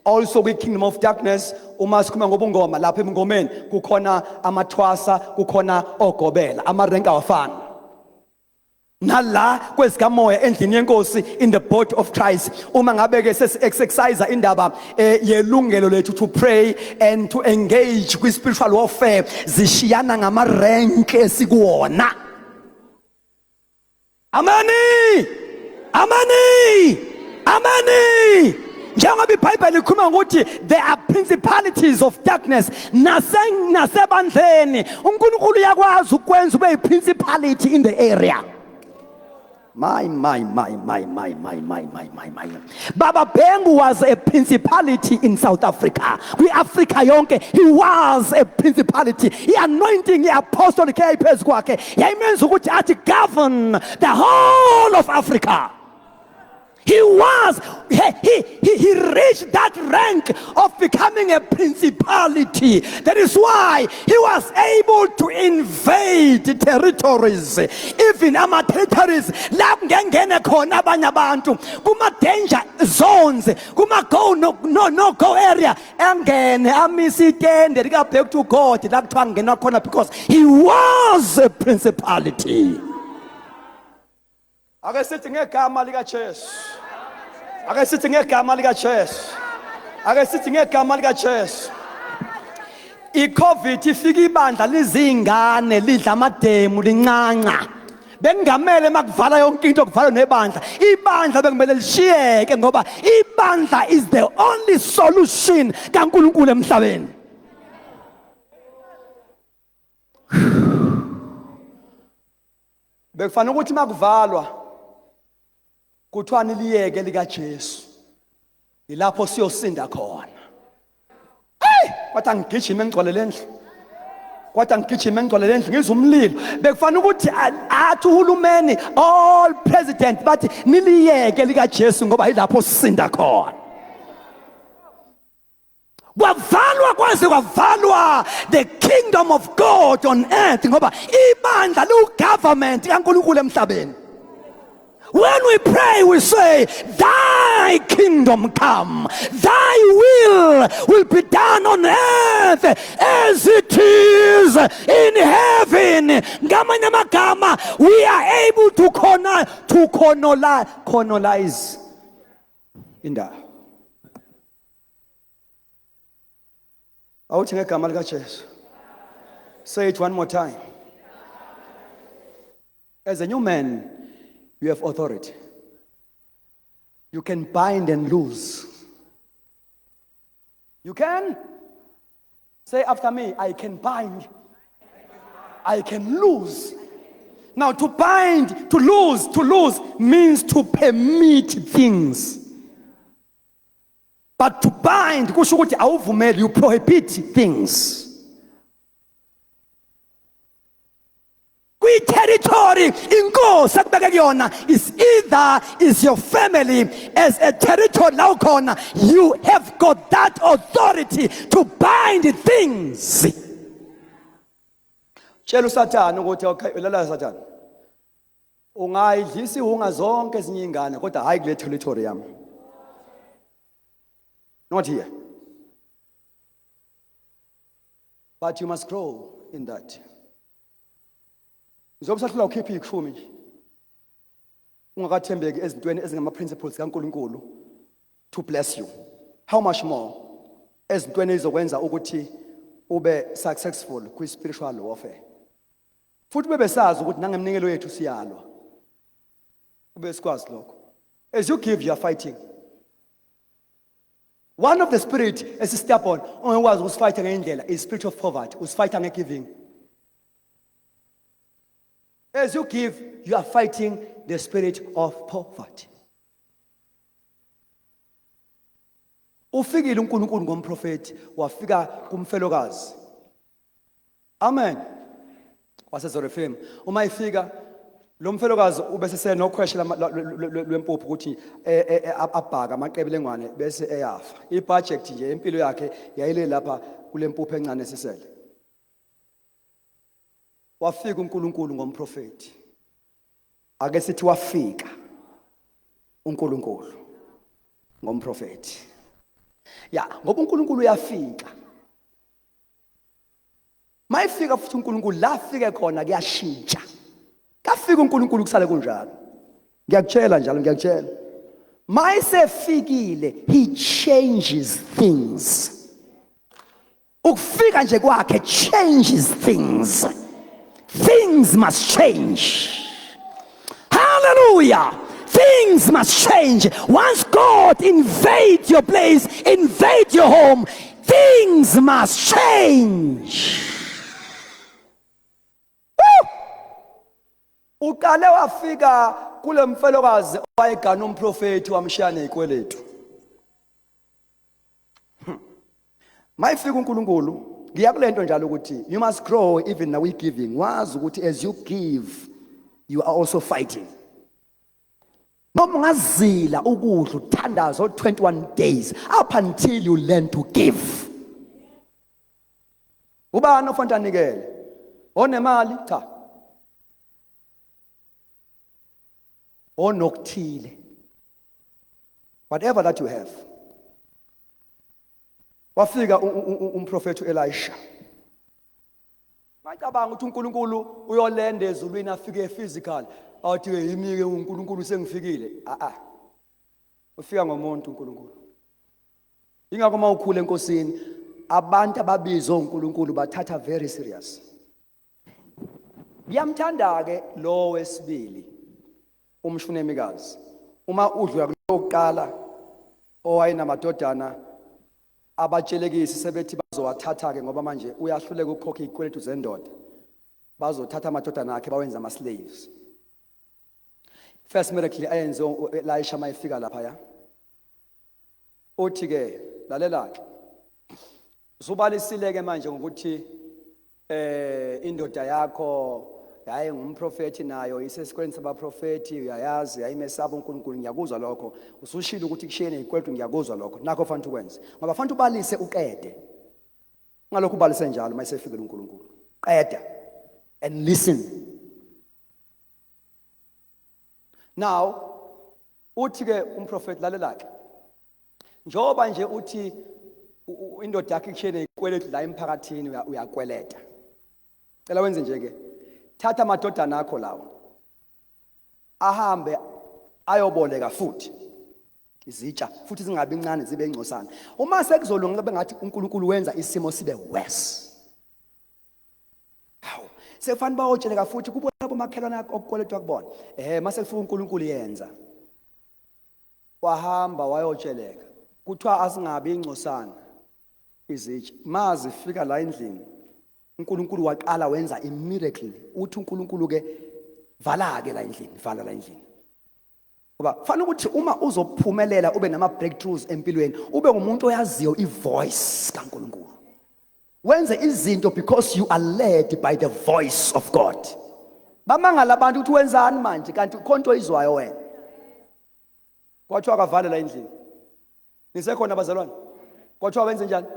Also kwi-Kingdom of Darkness, uma sikhuluma ngobungoma, lapha ebungomeni kukhona amathwasa, kukhona ogobela, ama-rank awafani. Nala kwezikamoya endlini yenkosi, in the body of Christ, uma ngabe ke sesi-exercise indaba yelungelo lethu to pray and to engage with spiritual warfare, zishiyana ngama-rank esikuwona. Amani. Njengoba iBhayibheli ikhuluma ukuthi there are principalities of darkness nasebandleni, uNkulunkulu uyakwazi ukwenza ube yi-principality in the area. My. Baba Bhengu was a principality in South Africa. Africa yonke, he was a principality. He anointing apostolic phezu kwakhe yayimenza ukuthi athi govern the whole of Africa. He reached that rank of becoming a principality. That is why he was able to invade territories, even ama territories la kungengene khona abanye abantu, kuma danger zones, kuma no go area, engene amisitende lika back to God la kuthiwa ngena khona, because he was a principality. Ake sithi ngegama lika Jesu. Ake sithi ngegama lika Jesu. Ake sithi ngegama lika Jesu. I-COVID ifika ibandla lizingane lidla amademu lincanca. bengamele makuvala yonke into kuvala nebandla. Ibandla bekumele lishiyeke ngoba ibandla is the only solution kaNkulunkulu emhlabeni. Bekufanele ukuthi makuvalwa kuthiwa niliyeke lika Jesu. Ilapho siyosinda khona. Kwathi angigijime ngigcwele lendlu. Kwathi angigijime ngigcwele lendlu ngizwe umlilo. Bekufanele ukuthi athi uhulumeni all president bathi niliyeke lika Jesu ngoba ilapho sisinda khona. Kwavalwa kwaze kwavalwa the kingdom of God on earth ngoba ibandla lu-government kaNkulunkulu emhlabeni. When we pray, we say, thy kingdom come, thy will be done on earth as it is in heaven. Ngamanye amagama, we are able to colonize indawo. Awuthi ngegama lika Jesu. Say it one more time. As a new man, you have authority. You can bind and loose. You can say after me, I can bind. I can lose. Now to bind, to lose means to permit things. But to bind, kusho ukuthi awuvumeli, you prohibit things. Territory inkosi akubeke kuyona is either is your family as a territory la ukhona, you have got that authority to bind things. Tshela uSathane ukuthi okay lala Sathane, ungayidlisa ihunga zonke ezinye ingane kodwa hayi kule territory yami. Not here. But you must grow in that. Uzobusahlula ukhipha ikhumi nje. Ungakathembeki ezintweni ezingama principles kaNkulunkulu to bless you. How much more ezintweni ezokwenza ukuthi ube successful kwi spiritual warfare. Futhi bebesazi ukuthi nangemnikelo yethu siyalwa. Ube sikwazi lokho. As you give, you are fighting. One of the spirit as a step on ongekwazi usifighta ngendlela is spirit of poverty, usifighta ngegiving. As you give, you are fighting the spirit of poverty. Ufikile uNkulunkulu ngomprofeti wafika kumfelokazi. Amen. Wasezorefem. Uma ifika lo mfelokazi ubese nokhweshela lwempuphu ukuthi abhaka amaqebelengwane bese eyafa. Ibudget nje impilo yakhe yayile lapha kulempuphu encane esisele. Wafika uNkulunkulu ngomprofeti. Ake sithi wafika uNkulunkulu ngomprofeti. Ya, ngoba uNkulunkulu uyafika. Mayifika futhi uNkulunkulu la afike khona kuyashintsha. Kafika uNkulunkulu kusale kunjalo. Ngiyakutshela njalo ngiyakutshela. Mayisefikile he changes things. Ukufika nje kwakhe changes things. Things must change. Hallelujah. Things must change. Once God invades your place, invade your home, things must change. Uqale wafika kule mfelokazi owayegana umprofeti wamshiya nezikweletu. Mayifika uNkulunkulu ngiyakulento njalo ukuthi you must grow even now we giving. Wazi ukuthi as you give you are also fighting. Noma ungazila ukudla uthandaza 21 days up until you learn to give. Ubani ofanele anikele? Onemali? Cha. Onokuthile. Whatever that you have. Wafika umprofeti Elisha. Ngicabanga ukuthi uNkulunkulu uyolenda ezulwini afike physical. Awuthi yimike uNkulunkulu sengifikile. Ufika ngomuntu uNkulunkulu. Ingakho mawukhula enkosini abantu ababizwa uNkulunkulu bathatha very serious. Ngiyamthanda ke lo wesibili umshunemikazi. Uma udlula kulokuqala owayenamadodana abatshelekisi sebethi bazowathatha ke ngoba manje uyahluleka ukukhokha izikweletu zendoda. Bazothatha amadodana akhe bawenza ama slaves. First miracle ayenze Elisha mayefika lapha ya. Uthi ke lalela ke. Usubalisile ke manje ngokuthi indoda yakho yaye ngumprofeti nayo isesikoleni sabaprofeti uyayazi yayimesaba uNkulunkulu ngiyakuzwa lokho usushilo ukuthi kushiyene ikwethu ngiyakuzwa lokho nakho fanele ukwenze ngoba fanele ubalise uqede ngalokho ubalise njalo mayisefikele uNkulunkulu qeda and listen. Now uthi ke umprofeti lalela ke njoba nje uthi indoda yakhe kushiyene ikweletu la emphakathini uyakweleta cela wenze nje ke thatha amadodana akho lawo ahambe ayoboleka futhi izitsha futhi zingabi incane zibe ingcosana uma sekuzolunga bengathi uNkulunkulu wenza isimo sibe worse. Hawu sekufanele bayotsheleka futhi kubona abomakhelwane akho okukweletwa kubona mase kufika uNkulunkulu yenza wahamba wayotsheleka kuthiwa asingabi ingcosana izitsha mazifika la endlini uNkulunkulu waqala wenza a miracle uthi uNkulunkulu ke vala ke la endlini vala la endlini ngoba fanele ukuthi uma uzophumelela ube nama breakthroughs empilweni ube ngumuntu oyaziyo ivoice kaNkulunkulu wenze izinto because you are led by the voice of God. Bamangala abantu ukuthi wenzani manje kanti khonto izwayo wena kwathiwa akavale la endlini nisekhona bazalwane kwathiwa wenze njani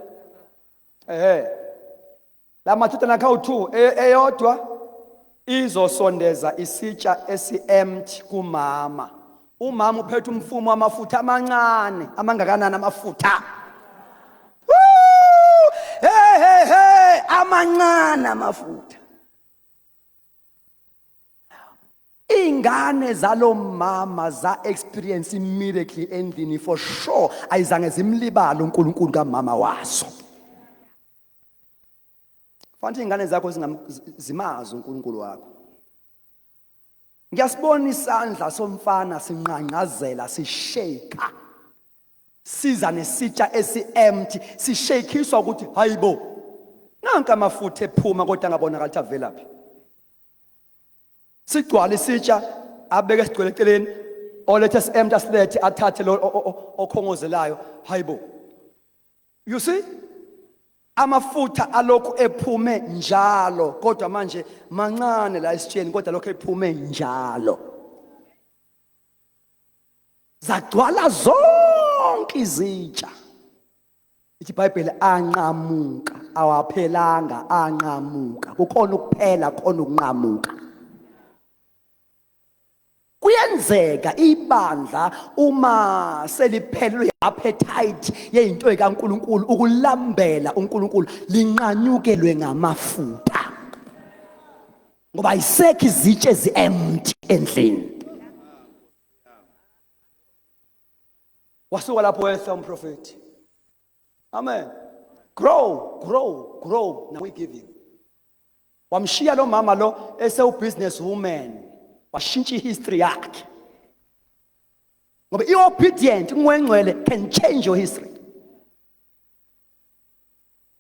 la mathutana kawu2 eyodwa izosondeza isitsha esi-empty kumama. Umama uphethe umfumo amafutha amancane amangakanani amafutha amancane amafutha. Ingane zalo mama za experience miracle endlini for sure ayizange zimlibala uNkulunkulu kamama wazo. Fanele ingane zakho zimazi uNkulunkulu wakho. Ngiyasibona isandla somfana sinqanqazela sisheka. Siza nesitsha esi-empty sishekiswa ukuthi hayibo. Nanka amafutha ephuma kodwa ngabonakala ukuthi avelaphi. Sigcwala isitsha abeke esigcwele eceleni olethe esi-empty asilethe athathe lo okhongozelayo hayibo. You see? Amafutha alokhu ephume njalo kodwa manje mancane la esitsheni kodwa lokho ephume njalo zagcwala zonke izitsha. Ithi iBhayibheli anqamuka awaphelanga anqamuka kukhona ukuphela khona ukunqamuka. Kuyenzeka ibandla uma seliphelelwe appetite yeinto ekaNkulunkulu ukulambela uNkulunkulu linqanyukelwe ngamafutha ngoba ayisekho izitshe ezi-empty endlini. Wasuka lapho wehla umprofeti. Amen. Grow now we give you. Wamshiya lo mama lo business woman washintsha history yakhe ngoba i-obedient ngwengcwele can change your history.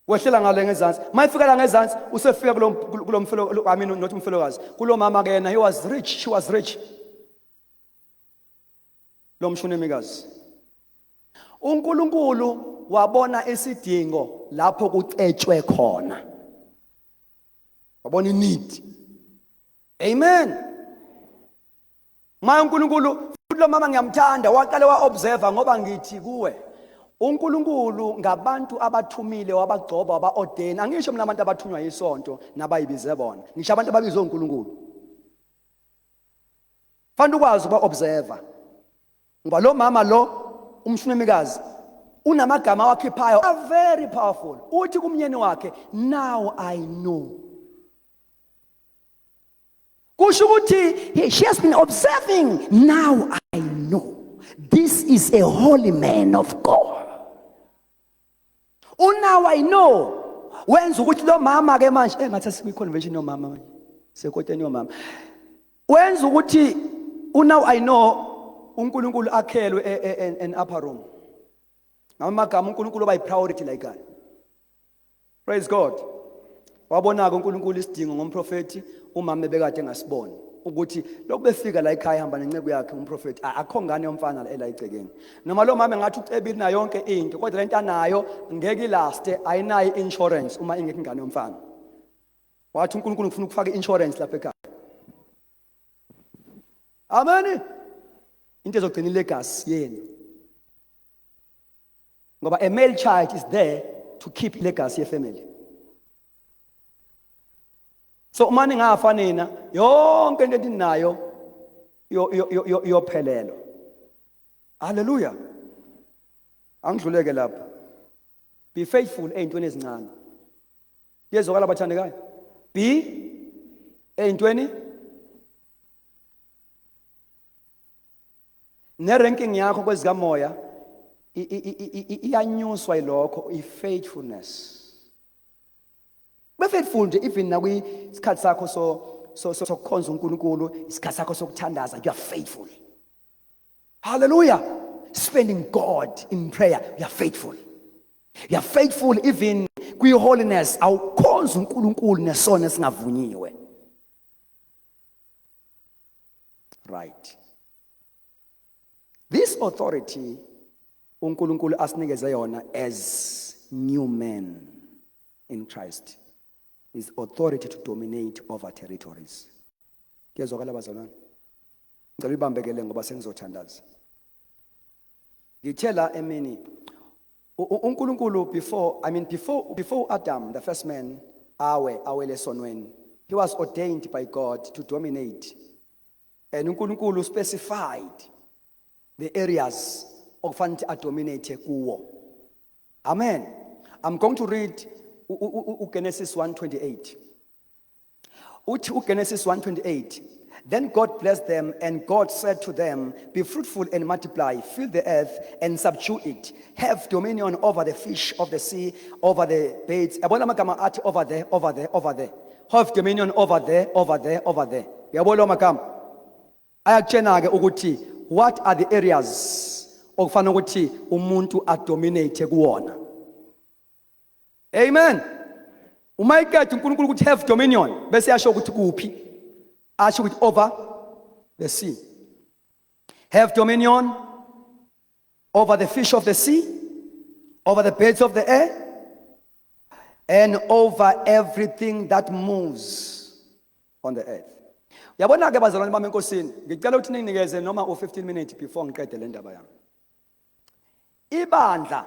Wehlela ngale ngezansi mayifika la ngezansi usefika kulo mfelo I mean not umfelokazi kulo mama ke yena she was rich lo mshunemikazi. uNkulunkulu wabona isidingo lapho kucetshwe khona wabona need. Amen. Manje uNkulunkulu lo mama ngiyamthanda waqale waobserve ngoba ngithi kuwe uNkulunkulu ngabantu abathumile wabagcoba wabaordain. Angisho mina abantu abathunywa yisonto nabayibize bona ngisho abantu ababizwe uNkulunkulu. Fanele ukwazi ukuobserve ngoba lo mama lo umshunemikazi unamagama awakhiphayo are very powerful. Uthi kumnyeni wakhe now I know. Kusho ukuthi she has been observing now I know this is a holy man of God. Now I know wenza ukuthi lo mama ke manje engathi sikuyi convention no mama manje sekoteni yomama wenza ukuthi now I know uNkulunkulu akhelwe an upper room ngamagama uNkulunkulu bayi priority like that. Praise God. Wabona ke uNkulunkulu isidingo ngomprofeti umama ebekade engasiboni ukuthi lokubefika la ekhaya hamba nencebo yakhe umprofeti akho ngane yomfana la egcekeni noma lo mama engathi ucebile na yonke into kodwa lento anayo ngeke ilaste ayinayo insurance uma ingeke ingane yomfana wathi uNkulunkulu ufuna ukufaka insurance lapha ekhaya. Amen. Into ezogcina ilegacy yenu ngoba a male child is there to keep legacy ye family. So uma ningafa nina yonke into eninayo yophelelo. Hallelujah. Angidluleke lapha. Be faithful eyintweni ezincane. Yezokala bathandekayo. Be eyintweni ne-ranking yakho kwezikamoya iyanyuswa yilokho i-faithfulness. Be faithful nje even nakwisikhathi sakho so kukhonza uNkulunkulu, isikhathi sakho sokuthandaza, you are faithful. Hallelujah. Spending God in prayer, you are faithful. You are faithful even kwi-holiness, awukhonza uNkulunkulu nesona singavunyiwe. Right. This authority uNkulunkulu asinikeze yona as new men in Christ is authority to dominate over territories. Kuyezwakala bazalwane? Ngicela ibambekele ngoba sengizothandaza. Ngithela emini uNkulunkulu before Adam the first man awele sonweni, he was ordained by God to dominate, and uNkulunkulu specified the areas okufanele adominate kuwo. Amen. I'm going to read Genesis 1:28. Genesis 1:28. Then God blessed them, and God said to them, be fruitful and multiply, fill the earth and subdue it. Have dominion over the fish of the sea, over the birds. Over there. Have dominion over there. Yabona magama. Ayakutshena ke ukuthi what are the areas okufanele ukuthi umuntu adominate kuwona. Amen. Uma ikethi uNkulunkulu ukuthi have dominion bese yasho ukuthi kuphi? Asho ukuthi over the sea. Have dominion over the fish of the sea, over the birds of the air, and over everything that moves on the earth. Yabona ke bazalwane bami enkosini, ngicela ukuthi ninginikeze noma u15 minutes before ngiqede le ndaba yami. Ibandla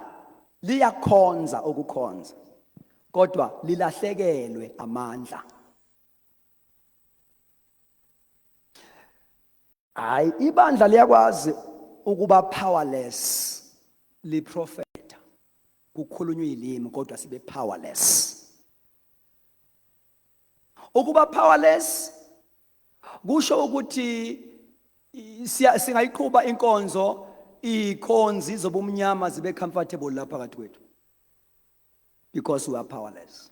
liyakhonza ukukhonza, kodwa lilahlekelwe amandla. Hayi, ibandla liyakwazi ukuba powerless, liprofeta, kukhulunywa ilimi kodwa sibe powerless. Ukuba powerless kusho ukuthi singayiqhuba inkonzo, ikhonzi zobumnyama zibe comfortable lapha phakathi kwethu, because we are powerless.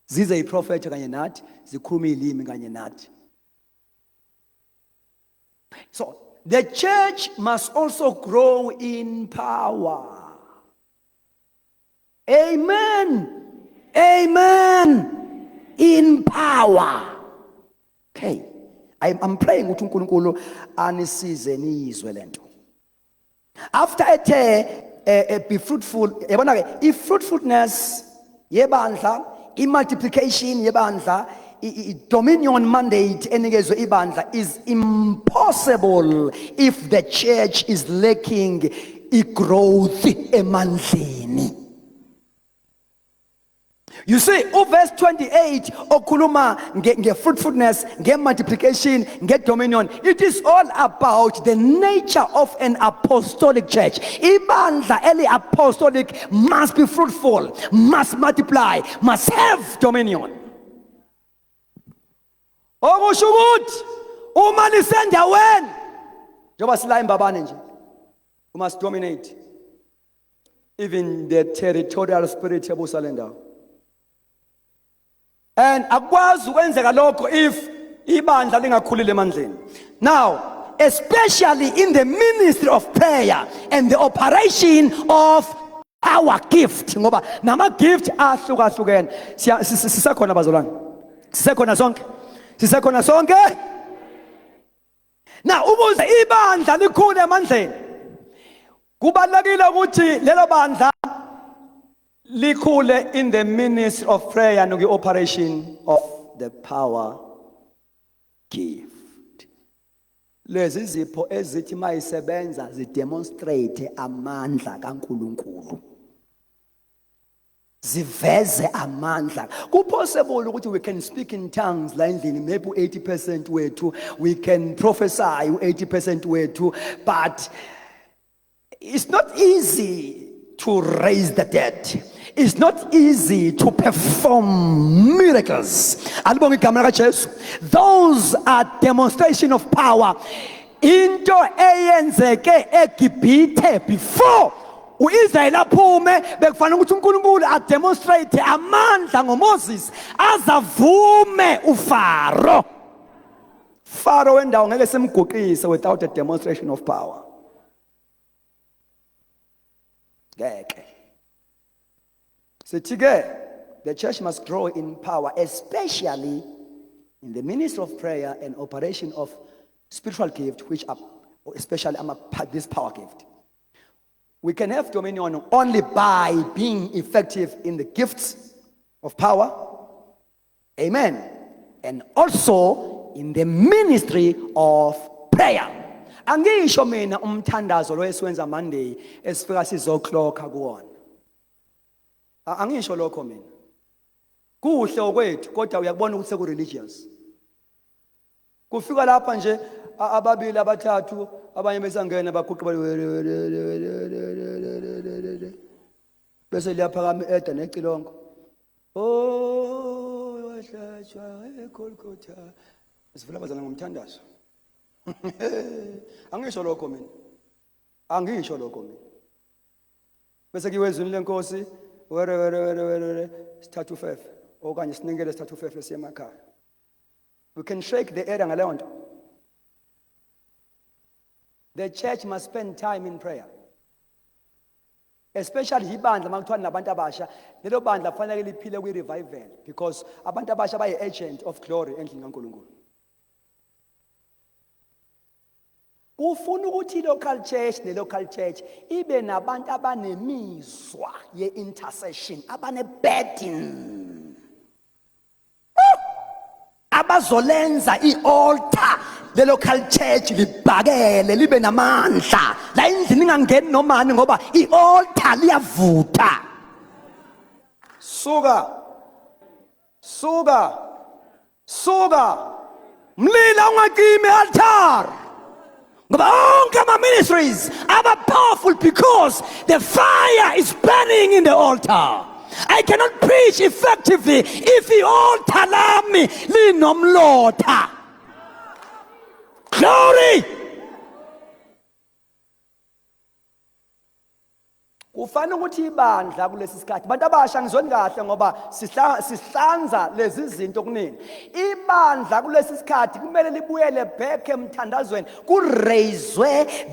Zize iprofeta kanye nathi, zikhuluma ilimi kanye nathi. So the church must also grow in power. Amen. In power. Okay. I'm praying ukuthi uNkulunkulu anisize nizwe lento. After be fruitful, yabona ke if fruitfulness yebandla, multiplication yebandla, dominion mandate enikezwe ibandla is impossible if the church is lacking growth emandleni. You see, verse 28 okhuluma nge-fruitfulness, nge-multiplication, nge-dominion. It is all about the nature of an apostolic church. Ibandla eli apostolic must be fruitful, must multiply, must have dominion. Okusho ukuthi uma lisendaweni njengoba sila imbabane nje, we must dominate even the territorial spirit ebusa le ndawo. And akwazi ukwenzeka lokho if ibandla lingakhulile emandleni. Now, especially in the ministry of prayer and the operation of our gift. Ngoba nama gift ahlukahlukene. Sisekhona bazalwane. Sisekhona sonke. Now ukuze ibandla likhule emandleni, kubalekile ukuthi lelo bandla likhule in the ministry of prayer and the operation of the power gift. Lezi zipho ezithi mayisebenza zidemonstrate amandla kaNkulunkulu, ziveze amandla. Kupossible ukuthi we can speak in tongues la endlini maybe 80% wethu, we can prophesy 80% wethu, but it's not easy to raise the dead. It's not easy to perform miracles. Alibonga igama lika Jesu. Those are demonstration of power. Into eyenzeke eGibhithe before uIsrael aphume, bekufanele ukuthi uNkulunkulu ademonstrate amandla ngoMoses azavume uFaro. Faro wendawo ngeke simguqise without a demonstration of power. Ngeke. The church must grow in power, especially in the ministry of prayer and operation of spiritual gift, which are especially this power gift. We can have dominion only by being effective in the gifts of power. Amen. And also in the ministry of prayer. Angisho mina umthandazo lo esiwenza Monday esifika sizoclocka kuwona. Angisho lokho mina. Kuhle okwethu kodwa uyakubona ukuthi seku religious. Kufika lapha nje ababili abathathu abanye besangena baguqa bese liyaphakama eda necilongo. Oh wahlatshwa eGolgotha. Sivula bazana ngomthandazo. Angisho lokho mina. Angisho lokho mina. Bese kiwezwini lenkosi were sithathu 5 okanye siningele sithathu 5 esiyemakhaya. We can shake the area ngaleyo nto. The church must spend time in prayer. Especially ibandla makuthiwa nabantu abasha, lelo bandla kufanele liphile kwi revival because abantu abasha bayi agent of glory endlini kaNkulunkulu. Ufuna ukuthi local church ne-local church ibe nabantu abanemizwa ye-intercession, abane-burden, abazolenza i-altar le-local church libhakele libe namandla la endlini ingangeni nomani ngoba i-altar liyavutha. Suka mlila ungakimi altar. Ngoba ministries are powerful because the fire is burning in the altar. I cannot preach effectively if the altar lami linomlotha. Glory. Kufanele ukuthi ibandla kulesi sikhathi abantu abasha ngizweni kahle ngoba sihlanza lezi zinto kunini. Ibandla kulesi sikhathi kumele libuyele back emthandazweni ku raise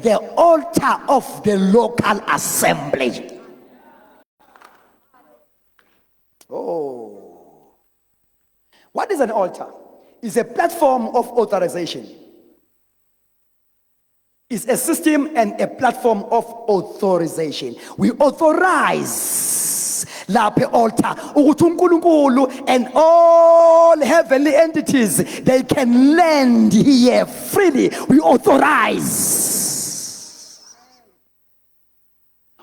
the altar of the local assembly. Oh. What is an altar? It's a platform of authorization. It's a system and a platform of authorization. We authorize laphe altar ukuthi uNkulunkulu and all heavenly entities they can land here freely. We authorize.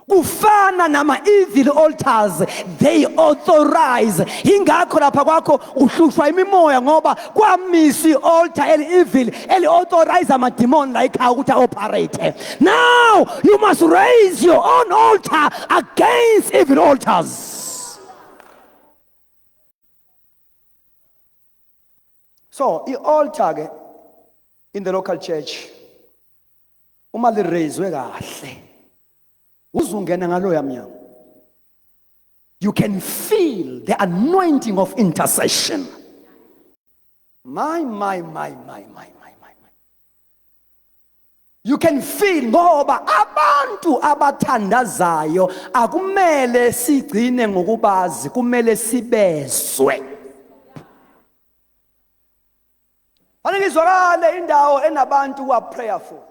Kufana nama evil altars, they authorize. Ingakho lapha kwakho uhlushwa imimoya ngoba kwamisi altar eli evil eli authorize ama demon like ukuthi operate. Now you must raise your own altar against evil altars. So the altar in the local church uma liraiswe kahle uzungena ngalo yamnyama. You can feel the anointing of intercession. My. You can feel ngoba abantu abathandazayo akumele sigcine ngokubazi, kumele sibezwe. Aningizwakale indawo enabantu who are prayerful.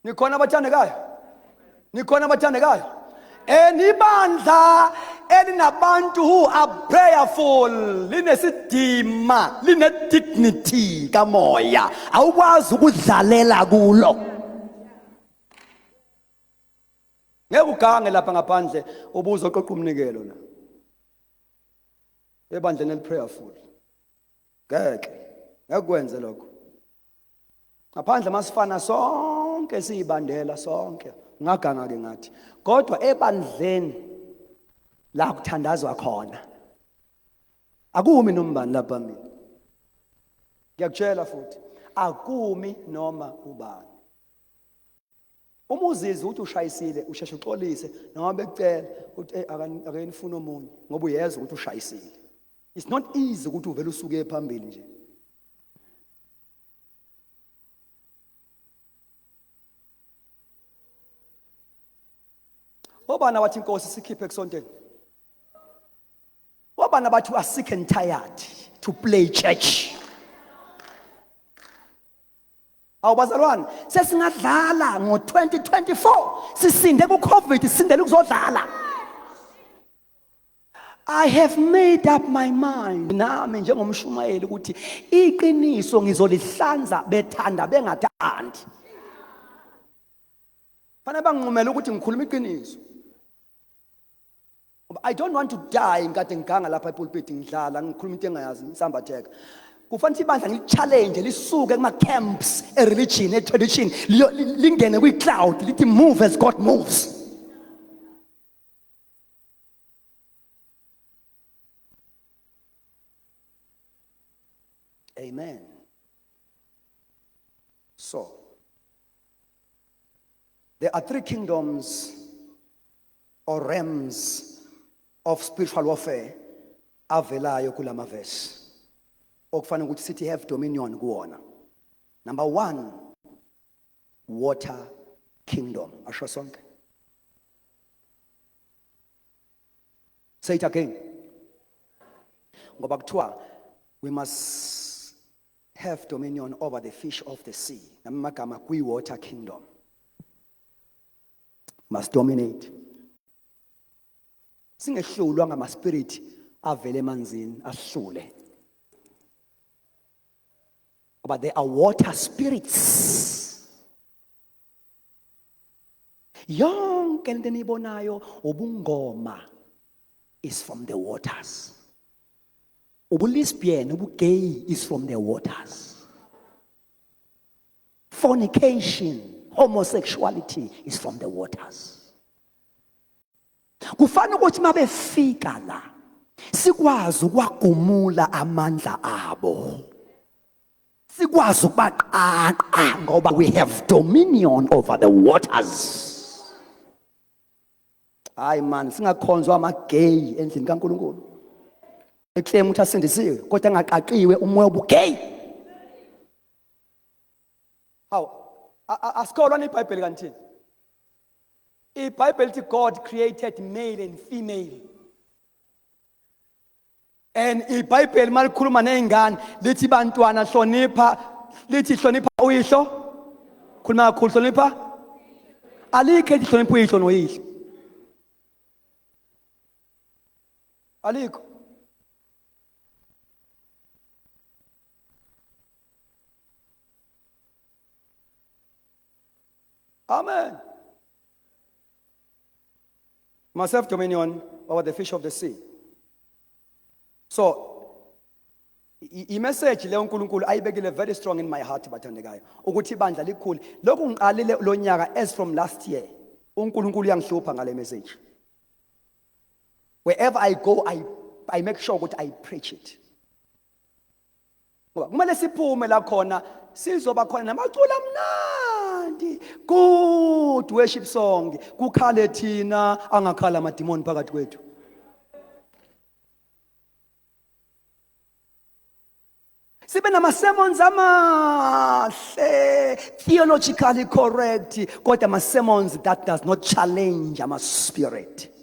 Nikhona abathandekayo? Nikhona abathandekayo? Nibandla elinabantu who are prayerful, linesidima, line-dignity kamoya, awukwazi ukudlalela kulo. Ngeke ugange lapha ngaphandle ubuze oqoqa umnikelo la. Ebandleni eli-prayerful. Ngeke ngekwenze lokho. Ngaphandle masifana sonke siyibandela sonke. Ngaganga ke ngathi. Kodwa ebandleni la kuthandazwa khona. Akumi nombani lapha mina. Ngiyakutshela futhi, akumi noma ubani. Uma uzizwa ukuthi ushayisile, usheshe uxolise noma bekucela ukuthi ake nifune omunye ngoba uyezwa ukuthi ushayisile. It's not easy ukuthi uvele usuke phambili nje. Obana bathi inkosi sikhiphe kusonteni. Obana bathi are sick and tired to play church. Awubazalwane, sesingadlala ngo-2024 sisinde ku-COVID, sisindele ukuzodlala. I have made up my mind nami njengomshumayeli ukuthi iqiniso ngizolihlanza bethanda bengathandi. Fanele banginqumele ukuthi ngikhuluma iqiniso. I don't want to die ngikade ngiganga lapha epulpit ngidlala ngikhuluma into engayazi ngisambatheka. Kufanele ibandla ngilichallenge lisuke kuma-camps e-religion, e-tradition, lingene kwi-cloud lithi move as God moves. Amen. So, there are three kingdoms or realms of spiritual warfare avelayo kulama verse. Okufanele ukuthi sithi have dominion kuwona. Number 1, water kingdom. Asho sonke. Say it again. Ngoba kuthiwa we must have dominion over the fish of the sea. Namagama kwi-water kingdom. Must dominate. Singehlulwa ngama-spirit avele emanzini ahlule. But there are water spirits. Yonke into enibonayo ubungoma is from the waters. Ubu-lesbian, ubu-gay is from the waters. Fornication, homosexuality is from the waters. Kufanele ukuthi mabefika la sikwazi ukwagumula amandla abo. Sikwazi ukubaqaqa ngoba we have dominion over the waters. Hayi man, singakhonzwa ama-gay endlini kaNkulunkulu. Eclaim ukuthi asindisiwe kodwa engaqaqiwe umoya obu-gay. Hawu, asikholwa iBhayibheli kanti. IBhayibheli lithi God created male and female. And iBhayibheli malikhuluma nezingane lithi bantwana hlonipha, lithi hlonipha uyihlo. Khuluma kakhulu hlonipha. Alikho lithi hlonipha uyihlo noyihlo. Alikho. Amen. Must have dominion over the fish of the sea. So, i-message le uNkulunkulu ayibekile very strong in my heart bathandekayo. Ukuthi ibandla likhulu. Lokhu ngiqalile lo nyaka as from last year. uNkulunkulu uyangihlupha ngale message. Wherever I go, I make sure ukuthi I preach it. Ngoba kumele siphume la khona sizoba khona namaculo amnandi. Good worship song. Kukhale thina angakhala amadimoni phakathi kwethu. Sibe nama-sermons amahle, theologically correct, kodwa ama-sermons that does not challenge ama-spirit.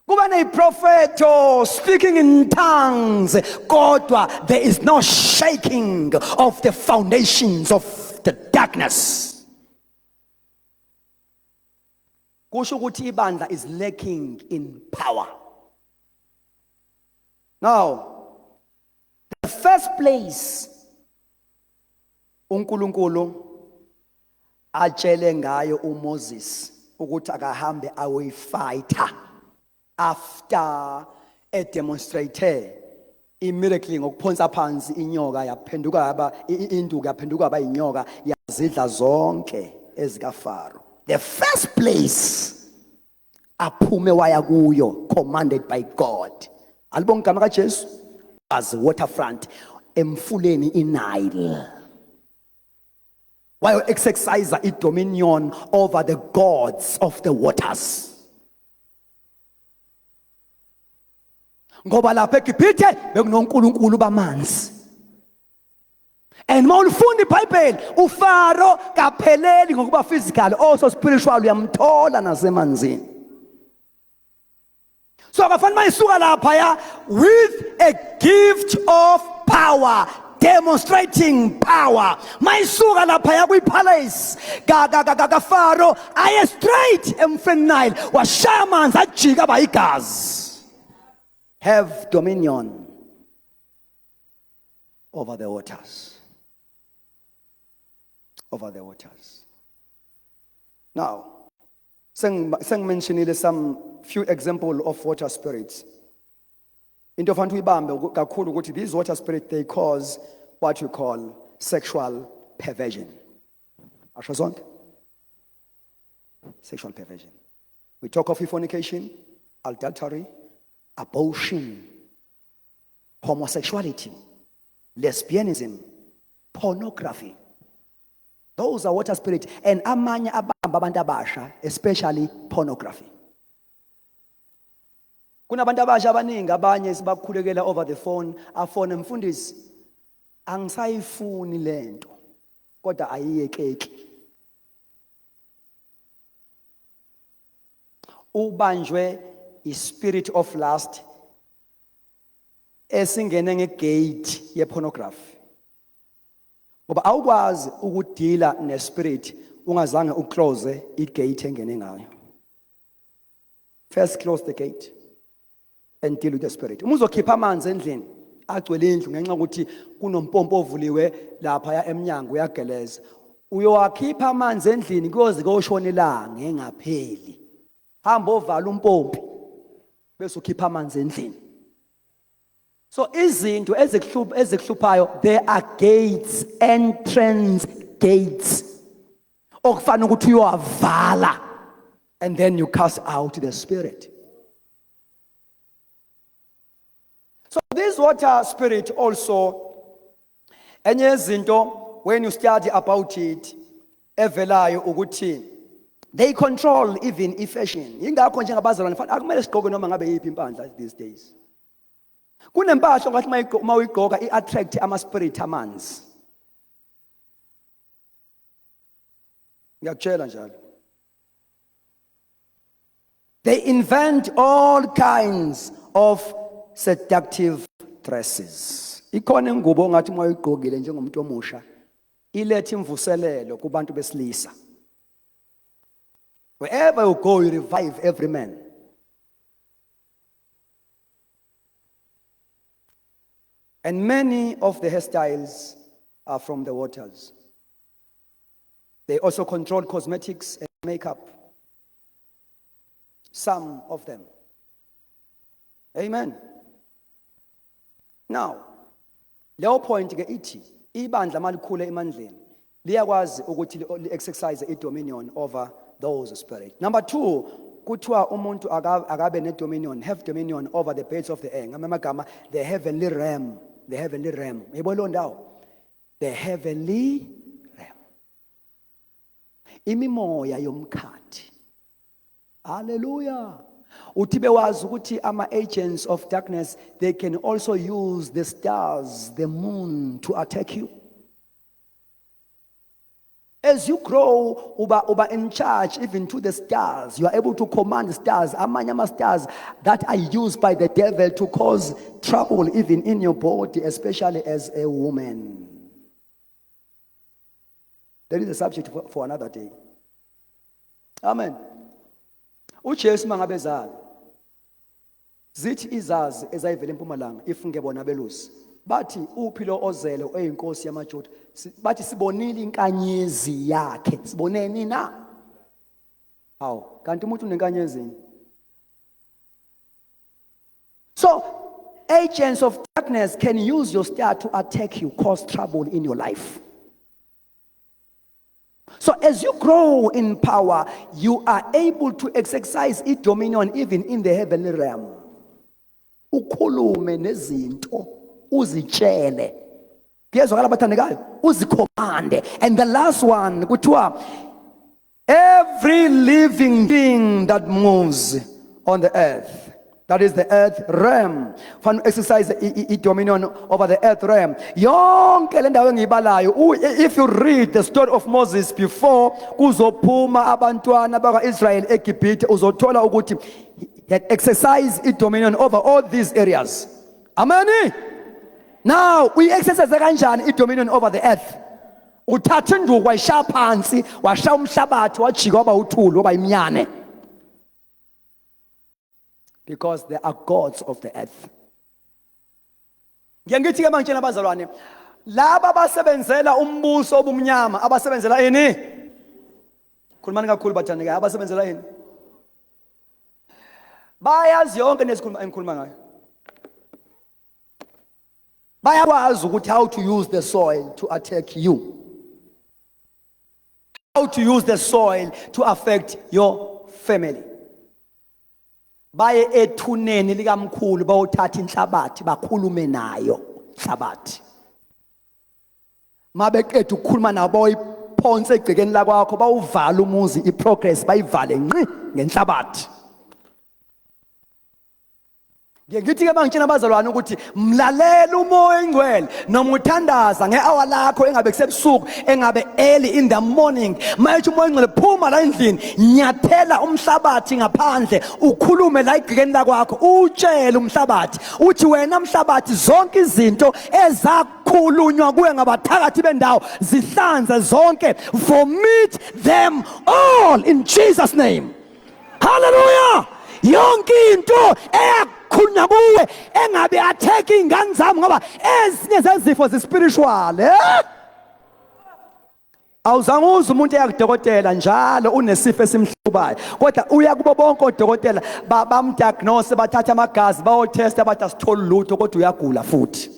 Kuba ne-prophet speaking in tongues, kodwa there is no shaking of the foundations of the darkness. Kusho ukuthi ibandla is lacking in power. Now, the first place uNkulunkulu atshele ngayo uMoses ukuthi akahambe ayoyifighter after demonstrate immiracle ngokuphonsa phansi inyoka yaphenduka yaba induku yaphenduka yaba inyoka yazidla zonke ezikaFaro. The first place aphume waya kuyo commanded by God. Alibonga igama kaJesu as waterfront emfuleni iNile. While exercise dominion over the gods of the waters. Ngoba lapha eGibhithe bekunonkulunkulu bamanzi. And mawulifunda iBhayibheli uFaro kapheleli ngokuba physical also spiritual uyamthola nasemanzini. So akafanele mayisuka lapha ya with a gift of power, demonstrating power. Mayisuka lapha ya kwi-palace kaFaro aye straight emfuleni Nile washaya amanzi ajika aba igazi. Have dominion over the waters. Over the waters. Now, mentioned some few examples of water spirits. Into fantu ibambe kakhulu ukuthi these water spirits they cause what we call sexual perversion. Asho zonke? Sexual perversion. We talk of fornication, adultery, abortion, homosexuality, lesbianism, pornography. Those are water spirits. And amanye abamba abantu abasha, especially pornography. Kuna abantu abasha abaningi abanye sibakhulekela over the phone, afone mfundisi angisayifuni lento kodwa ayiyekeki. Ubanjwe ispirit of lust esingene ngegate ye pornography. Ngoba awukwazi ukudila nespirit ungazange uclose igate engene ngayo. First close the gate and deal with the spirit. Umuzokhipha amanzi endlini agcwele indlu ngenxa ukuthi kunompompo ovuliwe lapha ya emnyango uyageleza. Uyowakhipha amanzi endlini kuyoze koshona ilanga engapheli. Hamba ovala umpompi bese ukhipha amanzi endlini. So izinto ezikuhluphayo there are gates, entrance gates. Okufana ukuthi uyavala and then you cast out the spirit. So this water spirit also enye izinto when you study about it evelayo ukuthi they control even fashion. Ingakho njengabazalwane fanele akumele sigqoke noma ngabe yiphi impahla these days. Kunempahla ngathi mawuyigqoka iattract ama-spirit amanzi. Ngiyakutshela njalo. They invent all kinds of seductive dresses. Ikhona ingubo ongathi mawuyigqokile njengomuntu omusha ilethe imvuselelo kubantu besilisa. Wherever you go, you revive every man. And many of the hairstyles are from the waters. They also control cosmetics and makeup. Some of them. Amen. Now, leyo point ke ithi ibandla malikhule emandleni liyakwazi ukuthi li-exercise i-dominion over those spirits. Number 2, kuthiwa umuntu akabe ne-dominion, have dominion over the birds of the air. Ngamagama, the heavenly realm. The heavenly realm. Yebo lo ndawo. The heavenly realm. Imimoya yomkhathi. Hallelujah. Uthi bewazi ukuthi ama-agents of darkness, they can also use the stars, the moon, to attack you. As you grow, uba in charge even to the stars. You are able to command stars, amanye stars that are used by the devil to cause trouble even in your body, especially as a woman. That is a subject for another day. Amen. uJesu mangabezala zithi izazi ezayivela eMpumalanga ifungebona belusi bathi uphilo ozele oyinkosi yamaJuda bathi sibonile inkanyezi yakhe siboneni na hawo kanti umuntu unenkanyezi. So agents of darkness can use your star to attack you, cause trouble in your life. So as you grow in power, you are able to exercise its dominion even in the heavenly realm. Ukhulume nezinto uzitshele. Kuyezwakala bathandekayo uzikhomande. And the last one kuthiwa every living being that moves on the earth, that is the earth realm, for exercise dominion over the earth realm. Yonke le ndawo engiyibalayo, if you read the story of Moses before kuzophuma abantwana baka-Israel eGibhithe, uzothola ukuthi he had exercised dominion over all these areas. Amen. Now we exercise kanjani dominion over the earth? Uthatha induku wayishaya phansi, washaya umhlabathi, wajika waba uthuli, waba imiyane. Because they are gods of the earth. Ngiyangithi ke manje nabazalwane, laba abasebenzela umbuso obumnyama, abasebenzela ini? Khulumani kakhulu bathandekayo, abasebenzela ini? Bayazi yonke nesikhuluma engikhuluma ngayo. Bayakwazi ukuthi how to use the soil to attack you. How to use the soil to affect your family. Baye ethuneni likamkhulu bawuthatha inhlabathi bakhulume nayo inhlabathi. Mabeqeda ukukhuluma nabo bayiphonse egcekeni lakwakho bawuvala umuzi iprogress bayivale ngqi ngenhlabathi. Ngithi ke mangitshela abazalwane ukuthi mlalela umoya engcwele noma uthandaza ngehour lakho engabe kusebusuku engabe early in the morning mayithi umoya engcwele phuma la endlini nyathela umhlabathi ngaphandle ukhulume la igcikeni lakwakho utshele umhlabathi uthi wena mhlabathi zonke izinto ezakhulunywa kuwe ngabathakathi bendawo zihlanze zonke, vomit them all in Jesus name. Hallelujah. Yonke into khulunywa kuwe engabe attack ingane zami ngoba ezinye zezifo zespiritual awuzanguza umuntu eyakudokotela njalo unesifo esimhlubayo kodwa uya kubo bonke odokotela bamdiagnose bathatha amagazi bayotesta bathi asitholi lutho kodwa uyagula futhi.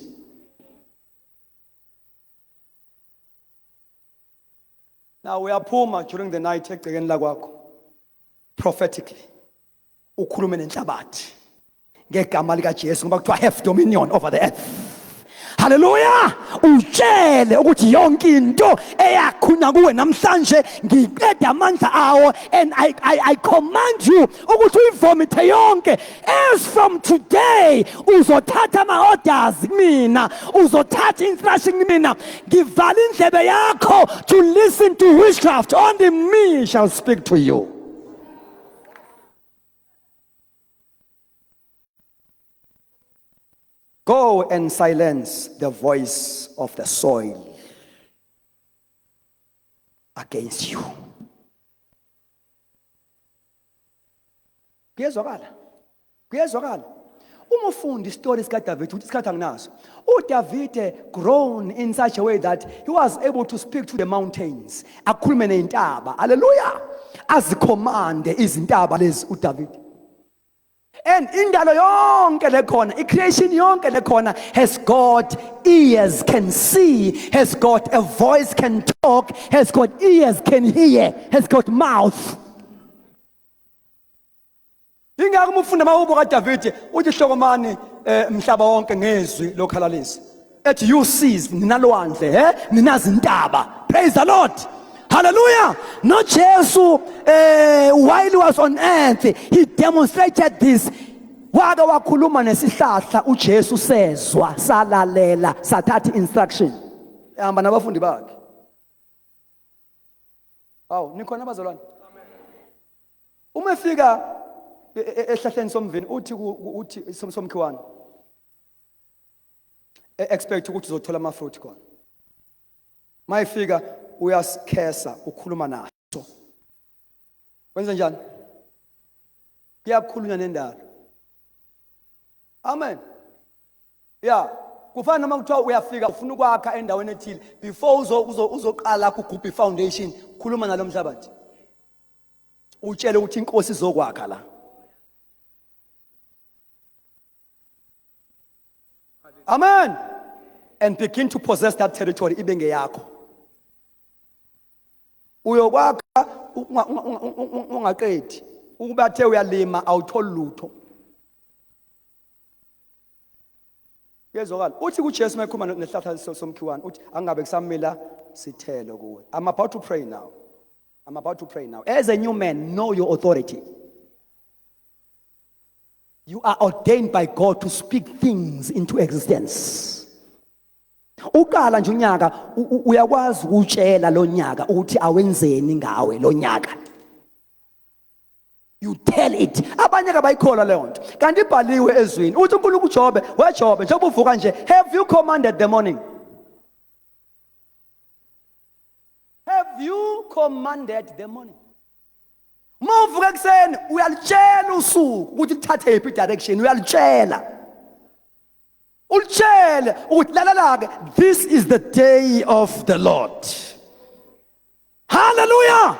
Now uyaphuma during the night egcekeni lakwakho prophetically ukhulume nenhlabathi ngegama lika Jesu ngoba kuthiwa have dominion over the earth. Hallelujah. Utshele ukuthi yonke into eyakhunya kuwe namhlanje ngiqeda amandla awo and I command you ukuthi uyivomite yonke. As from today uzothatha ama orders mina, uzothatha instruction mina, ngivala indlebe yakho to listen to witchcraft. Only me shall speak to you. Go and silence the voice of the soil against you. Kuyezwakala? Kuyezwakala? Uma ufunda istory sikaDavid uthi isikhathi anginaso. uDavid grown in such a way that he was able to speak to the mountains. Akhulume nezintaba. Hallelujah. Azicommande izintaba lezi uDavid. And indalo yonke lekhona, creation yonke lekhona has got ears can see, has got a voice can talk, has got ears can hear, has got mouth. Ingakho umfunda mawubo kaDavid uthi hlokomani mhlaba wonke ngezwi lokhalalisa. Ethi you sees ninalwandle ninazi intaba. Praise the Lord. Hallelujah. No Jesu, while he was on earth, he demonstrated this. Waka wakhuluma nesihlahla uJesu sezwa salalela sathatha instruction. Ehamba nabafundi bakhe. Awu, nikhona bazalwane? Uma efika ehlahleni somvini uthi somkhiwane. Expect ukuthi uzothola ama fruit khona. Mayifika uyasikhesa ukhuluma naso. Wenza njani? Kuyakhulunywa nendalo. Amen. Yeah, kufana noma kuthiwa uyafika ufuna ukwakha endaweni ethile before uzoqala ukugubha foundation, khuluma nalo mhlabathi. Utshele ukuthi inkosi izokwakha la. Amen. And begin to possess that territory ibe ngeyakho. Uyokwakha ungaqedi. Ukuba the uyalima awutholi lutho. Yezokala. Uthi kuJesu mayikhuluma nesihlahla somkhiwane uthi angabe kusamila sithelo kuwe. I'm about to pray now. I'm about to pray now. As a new man, know your authority. You are ordained by God to speak things into existence. Ukala nje unyaka uyakwazi ukutshela lo nyaka ukuthi awenzeni ngawe lo nyaka. You tell it. Abanye abayikhola leyo nto. Kanti ibhaliwe ezwini. Uthi uNkulunkulu kuJobe, weJobe, njengoba uvuka nje, have you commanded the morning? Have you commanded the morning? Uma uvuka ekseni uyalitshela usuku ukuthi lithathe yiphi direction, uyalitshela. Ulitshele ukuthi lalalake, this is the day of the Lord. Hallelujah.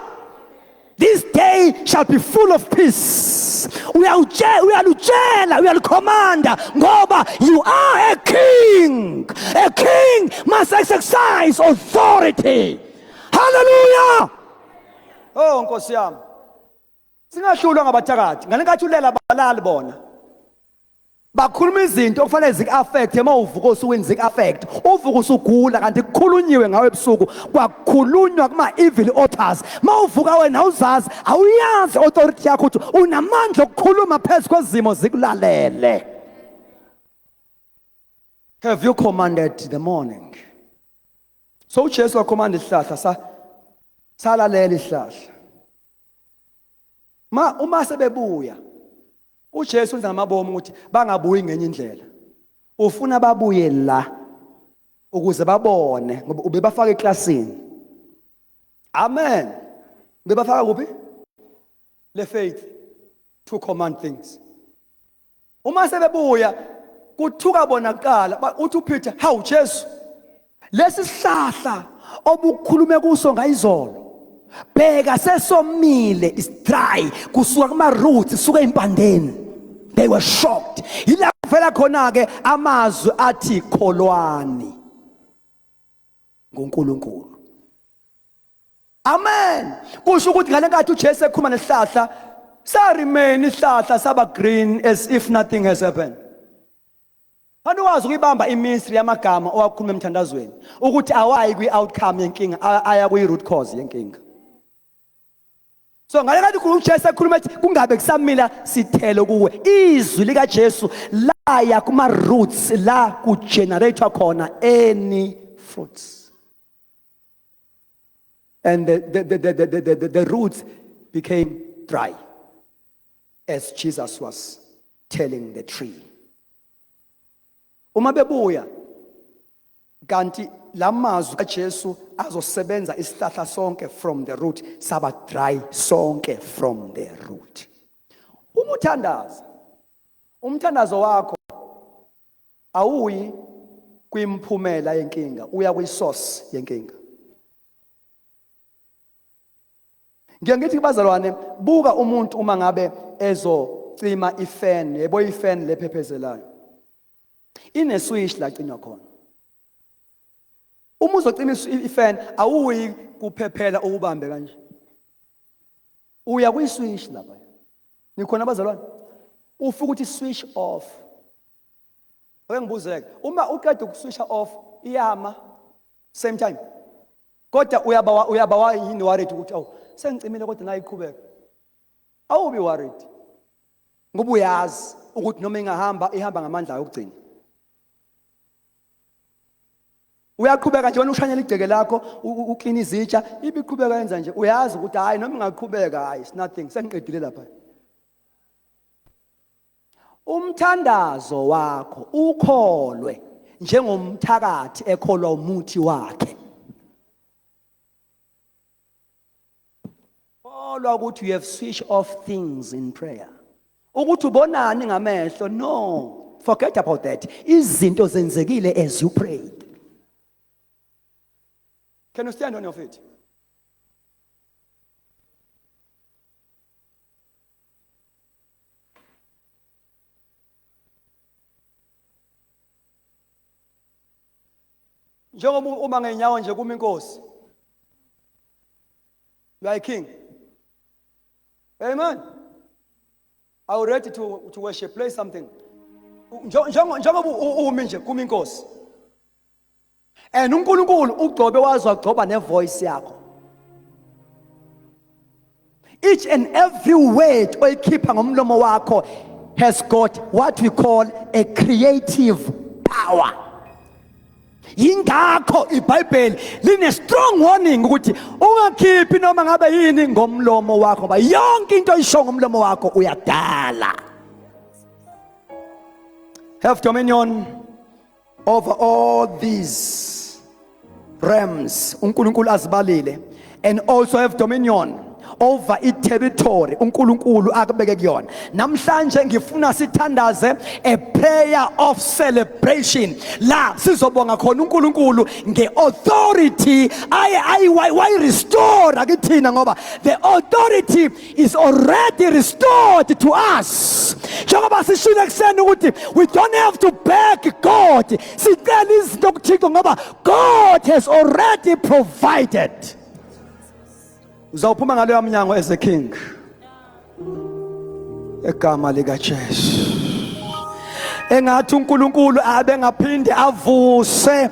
This day shall be full of peace. Uyalucommanda ngoba you are a king. A king must exercise authority. Hallelujah. Oh Nkosi yami. Singahlulwa ngabathakathi. Ngane ngathi ulela abalali bona. Bakhuluma izinto okufanele zik-affect ema uvuka osukwini zik-affect. Uvuka usugula kanti kukhulunyiwe ngawe ebusuku kwakhulunywa kuma evil authors. Ma uvuka wena uzazi awuyazi authority yakho ukuthi unamandla okukhuluma phezu kwezimo zikulalele. Have you commanded the morning? So uJesu wakhomanda isihlahla salalela isihlahla. Uma sebebuya uJesu wenza ngamabomu ukuthi bangabuyi ngenye indlela. Ufuna babuye la ukuze babone ngoba ubebafaka eklasini. Amen. Ubebafaka kuphi? Le faith to command things. Uma sebebuya kuthuka bona kuqala uthi uPeter, "Hawu Jesu, lesi sihlahla obukhulume kuso ngayizolo. Bheka sesomile, is dry, kusuka kuma roots, suka impandeni." They were shocked. Yila vela khona ke amazwi athi kholwani ngoNkulunkulu. Amen. Kusho ukuthi ngale nkathi uJesu ekhuluma nesihlahla sa remain isihlahla saba green as if nothing has happened. Kanti wazi ukuyibamba iministry yamagama owakhuluma emthandazweni ukuthi awayi kwi-outcome yenkinga aya kwi-root cause yenkinga. So ngale ngathi uJesu ekhuluma ethi kungabe kusamila sithelo kuwe. Izwi lika Jesu laya kuma roots la ku generate khona any fruits. And the roots became dry as Jesus was telling the tree. Uma bebuya kanti lamazwi kaJesu azosebenza isihlahla sonke from the root saba dry sonke from the root. Umthandazo wakho awuyi kwimphumela yenkinga, uya kwi-source yenkinga. Ngiyangithi bazalwane, buka umuntu uma ngabe ezocima ifan, yebo ifan lephephezelayo. Ine switch la cinywa khona. Uma uzocima ifan awuyi kuphephela ukubambe kanje. Uya kwi-switch lapha. Nikhona bazalwane? Ufika ukuthi switch off. Ake ngibuzeke, uma uqeda ukuswitcha off iyama same time. Kodwa uyabawa yini worried ukuthi awu sengicimile kodwa nayi iqhubeka. Awubi worried. Ngoba uyazi ukuthi noma ingahamba ihamba ngamandla okugcina. Uyaqhubeka nje wena ushanyela igceke lakho uklina izitsha ibiqhubeka yenza nje uyazi ukuthi hayi noma ingaqhubeka hayi it's nothing sengiqedile lapha. Umthandazo wakho ukholwe njengomthakathi ekholwa umuthi wakhe. Kholwa ukuthi you have switched off things in prayer. Ukuthi ubonani ngamehlo no, forget about that. Izinto zenzekile as you prayed. Can you stand on your feet? Njengoba uma ngenyawo nje kuma inkosi. You are a king. Amen. Are you ready to worship? Play something. Njengoba umi nje kuma inkosi. And uNkulunkulu ugcobe wazi wagcoba nevoice yakho. Each and every word oyikhipha ngomlomo wakho has got what we call a creative power. Yingakho iBhayibheli line strong warning ukuthi ungakhiphi noma ngabe yini ngomlomo wakho ngoba yonke into oyisho ngomlomo wakho uyadala. Have dominion over all these realms uNkulunkulu azibalile, and also have dominion over i-territory uNkulunkulu akubeke kuyona. Namhlanje ngifuna sithandaze a prayer of celebration la sizobonga khona uNkulunkulu nge-authority why restore akithina ngoba the authority is already restored to us. Njengoba sishilo ekuseni ukuthi we don't have to beg God sicela izinto kuThixo ngoba God has already provided. Uzawuphuma ngaleyo mnyango as a king. Egama lika Jesu. Engathi uNkulunkulu abengaphinde avuse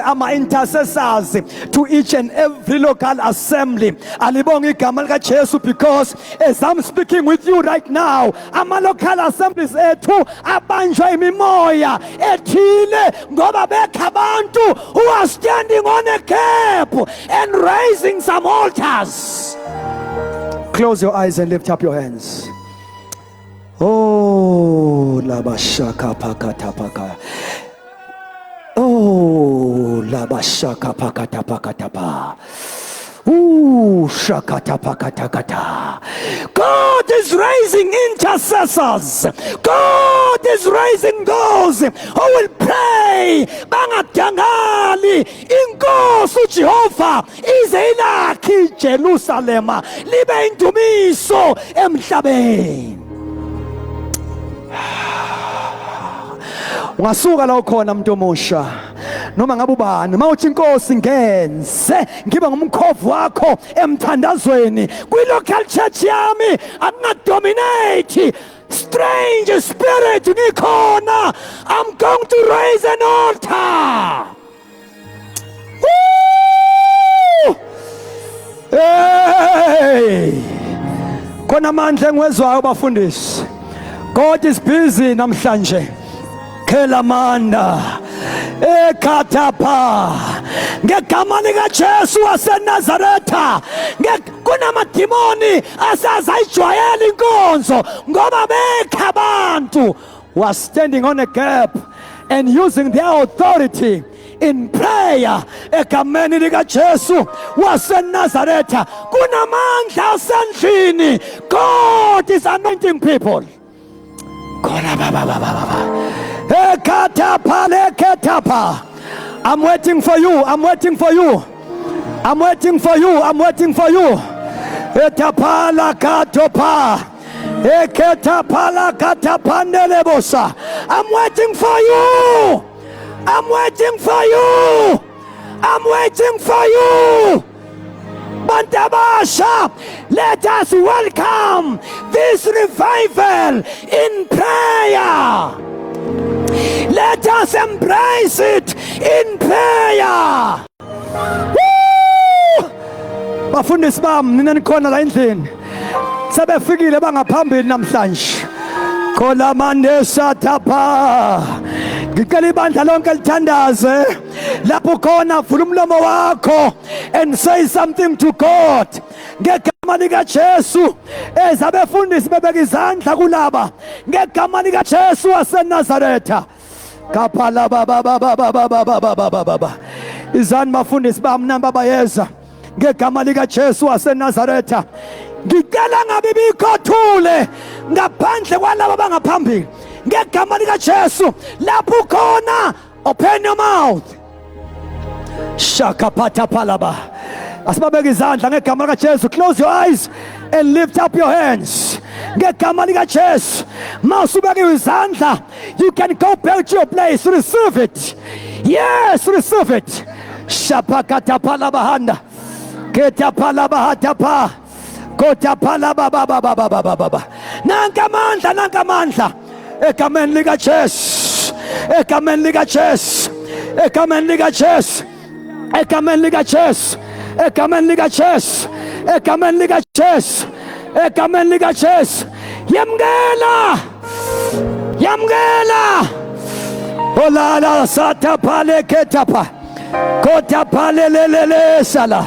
ama intercessors to each and every local assembly. Alibonga igama lika Jesu because as I'm speaking with you right now, ama local assemblies ethu abanjwa imimoya ethile ngoba bekha abantu who are standing on a gap and raising some altars. Close your eyes and lift up your hands. Oh, labashaka pakatapaka. Oh, labashaka pakatapakatapa. Ooh, shakatapakatakata. God is raising intercessors. God is raising those who will pray. Bangadangali. Inkosi uJehova ize ilakhi Jerusalema libe indumiso emhlabeni. Ungasuka la ukhona umuntu omusha noma ngabe ubani mawuthi inkosi ngenze ngibe ngumkhovu wakho emthandazweni kwi-local church yami akungadominate strange spirit ngikhona. I'm going to raise an altar. Woo! Hey! Khona amandla engiwezwayo bafundisi. God is busy namhlanje. Kelamanda ekatapa ngegama lika Jesu waseNazaretha kunamadimoni asazayijwayela inkonzo ngoba bekha abantu was standing on a gap and using their authority in prayer. Egameni lika Jesu waseNazaretha kunamandla asendlini. God is anointing people. I'm waiting for you. I'm waiting for you. I'm waiting for you. I'm waiting for you. Etapala katopa. Eketapala katapandelebosa. I'm waiting for you. I'm waiting for you. I'm waiting for you. Bantabasha, let us welcome this revival in prayer. Let us embrace it in prayer. Woo! bafundisi bami nina nikhona la endlini sebefikile bangaphambili namhlanje kolamande satapa ngicela ibandla lonke lithandaze lapho khona vula umlomo wakho and say something to God ngegama lika Jesu ezabefundisi bebeka izandla kulaba ngegama lika Jesu waseNazaretha kaphala baba izani bafundisi bami namba bayeza ngegama lika Jesu waseNazaretha ngicela ngabe bikhothule ngaphandle kwalabo bangaphambili ngegama lika Jesu lapho khona open your mouth shakapata palaba asibabeka izandla ngegama lika Jesu close your eyes and lift up your hands ngegama lika Jesu mawusubeka izandla you can go back to your place receive it yes receive it shapakata palaba handa keta palaba hatapa kota palaba baba nankamandla egameni lika Jesu egameni lika Jesu egameni lika Jesu egameni lika Jesu egameni lika Jesu egameni lika Jesu egameni lika Jesu yamgela olala sata pale ketapa kota pale lelele sala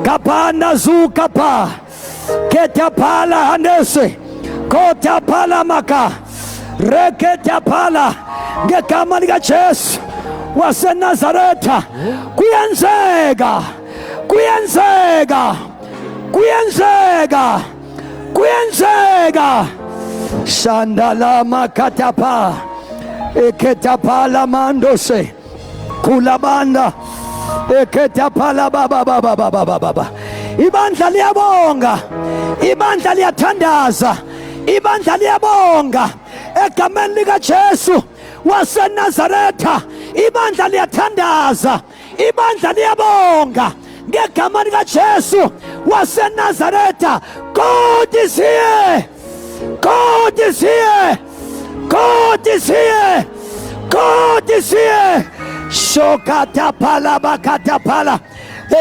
kapana zukapa ketapala handese kotapala maka reketapala ngegama lika Jesu waseNazaretha kuyenzeka shandala makatapa eketapala mandose kulabanda eketapala baba ibandla liyabonga ibandla liyathandaza ibandla liyabonga egameni lika Jesu waseNazaretha ibandla liyathandaza ibandla liyabonga ngegama lika Jesu waseNazaretha God is here God is here God is here God is here shokatapala bakatapala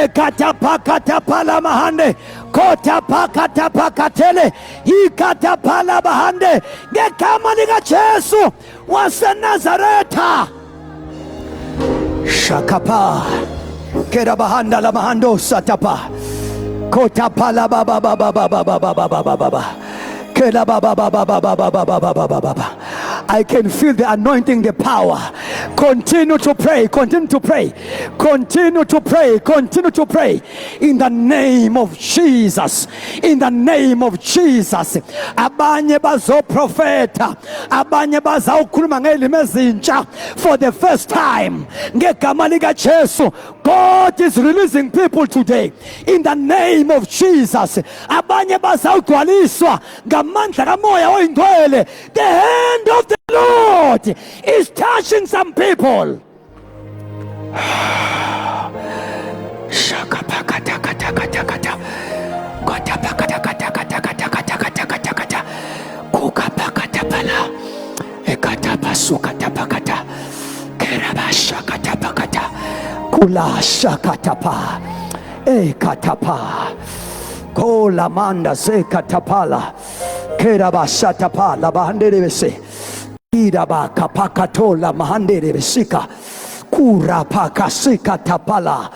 ekatapakatapala mahande kotapakatapakatele ikatapala bahande ngegama lika Jesu waseNazaretha shakapa kerabahanda la mahando satapa kotapala baba I can feel the anointing, the power. Continue to pray, continue to pray, continue to pray, continue to pray in the name of Jesus. In the name of Jesus. Abanye bazoprofeta, abanye bazawukhuluma ngelimi ezintsha for the first time. Ngegama lika Jesu, God is releasing people today in the name of Jesus. Abanye bazawugcwaliswa ngamandla kamoya oyingcwele. The hand of the Lord is touching some people. Kula shakatapa ekatapa kola manda sekatapala kerabashatapa la bahanderebese iraba kapakatola mahanderebesika kurapakasika tapala.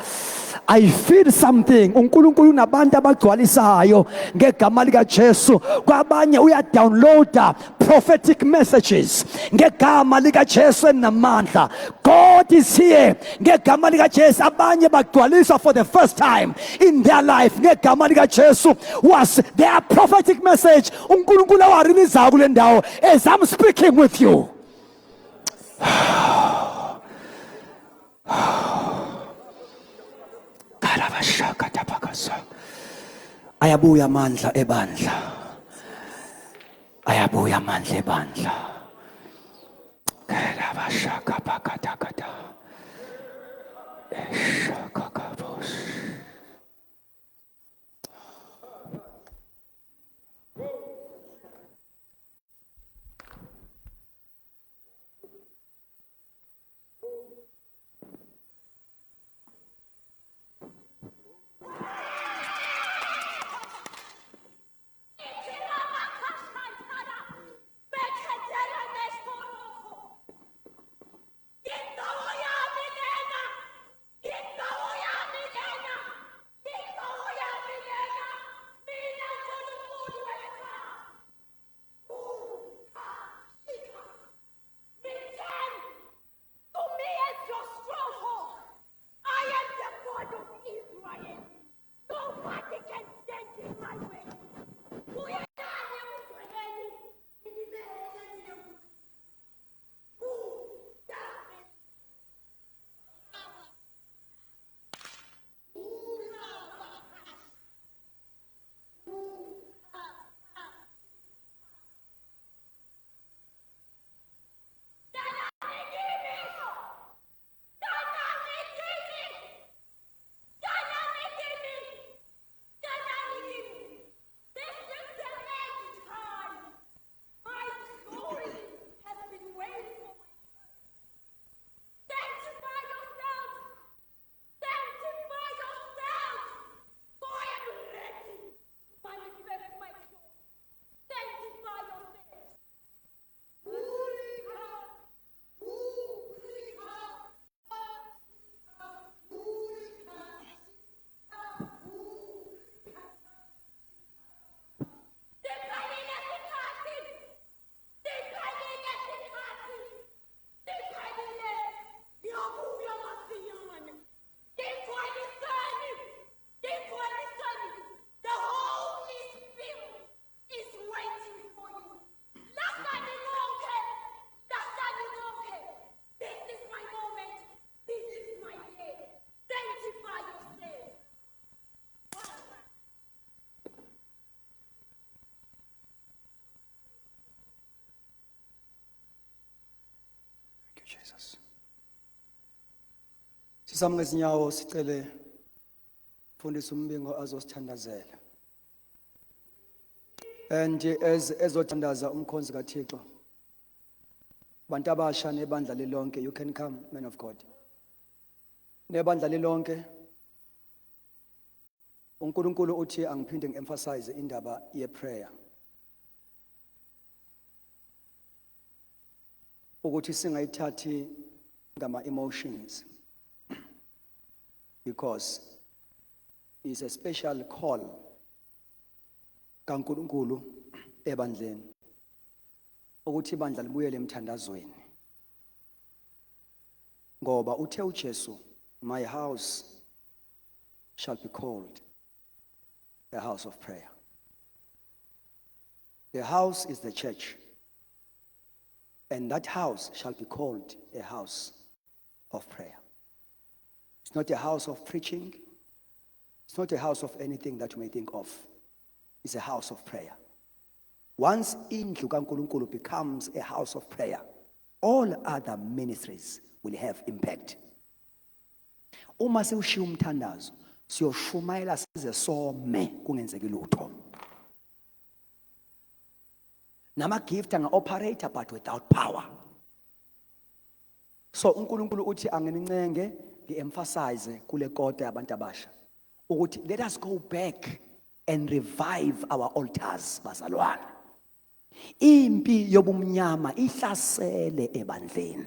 I feel something. uNkulunkulu nabantu abagcwalisayo ngegama lika Jesu. Kwabanye uyadownloada prophetic messages ngegama lika Jesu namandla. God is here ngegama lika Jesu. Abanye bagcwalisa for the first time in their life ngegama lika Jesu. Was their prophetic message uNkulunkulu awarelease kule ndawo as I'm speaking with you. Ayabuya amandla ebandla. Ayabuya amandla ebandla. Karabashaka pakatakata. Eshakakabos. Jesus. Sisamke izinyawo sicele Mfundisi uMbingo azosithandazela. And ezothandaza umkhonzi kaThixo. Bantu abasha nebandla lelonke, you can come, man of God. Nebandla lelonke. uNkulunkulu uthi angiphinde ngiemphasize indaba yeprayer. Ukuthi singayithathi ngama emotions. Because it's a special call kaNkulunkulu ebandleni. Ukuthi ibandla libuyele emthandazweni. Ngoba uthe uJesu, my house shall be called a house of prayer. The house is the church. And that house shall be called a house of prayer. It's not a house of preaching. It's not a house of anything that you may think of. It's a house of prayer. Once indlu kaNkulunkulu becomes a house of prayer, all other ministries will have impact. Uma sewushiya umthandazo, siyoshumayela size some kungenzeki lutho. Nama gift anga-operator but without power. So uNkulunkulu uthi angenincenge ngi-emphasize kule kota yabantu abasha ukuthi let us go back and revive our altars bazalwane. Impi yobumnyama ihlasele ebandleni.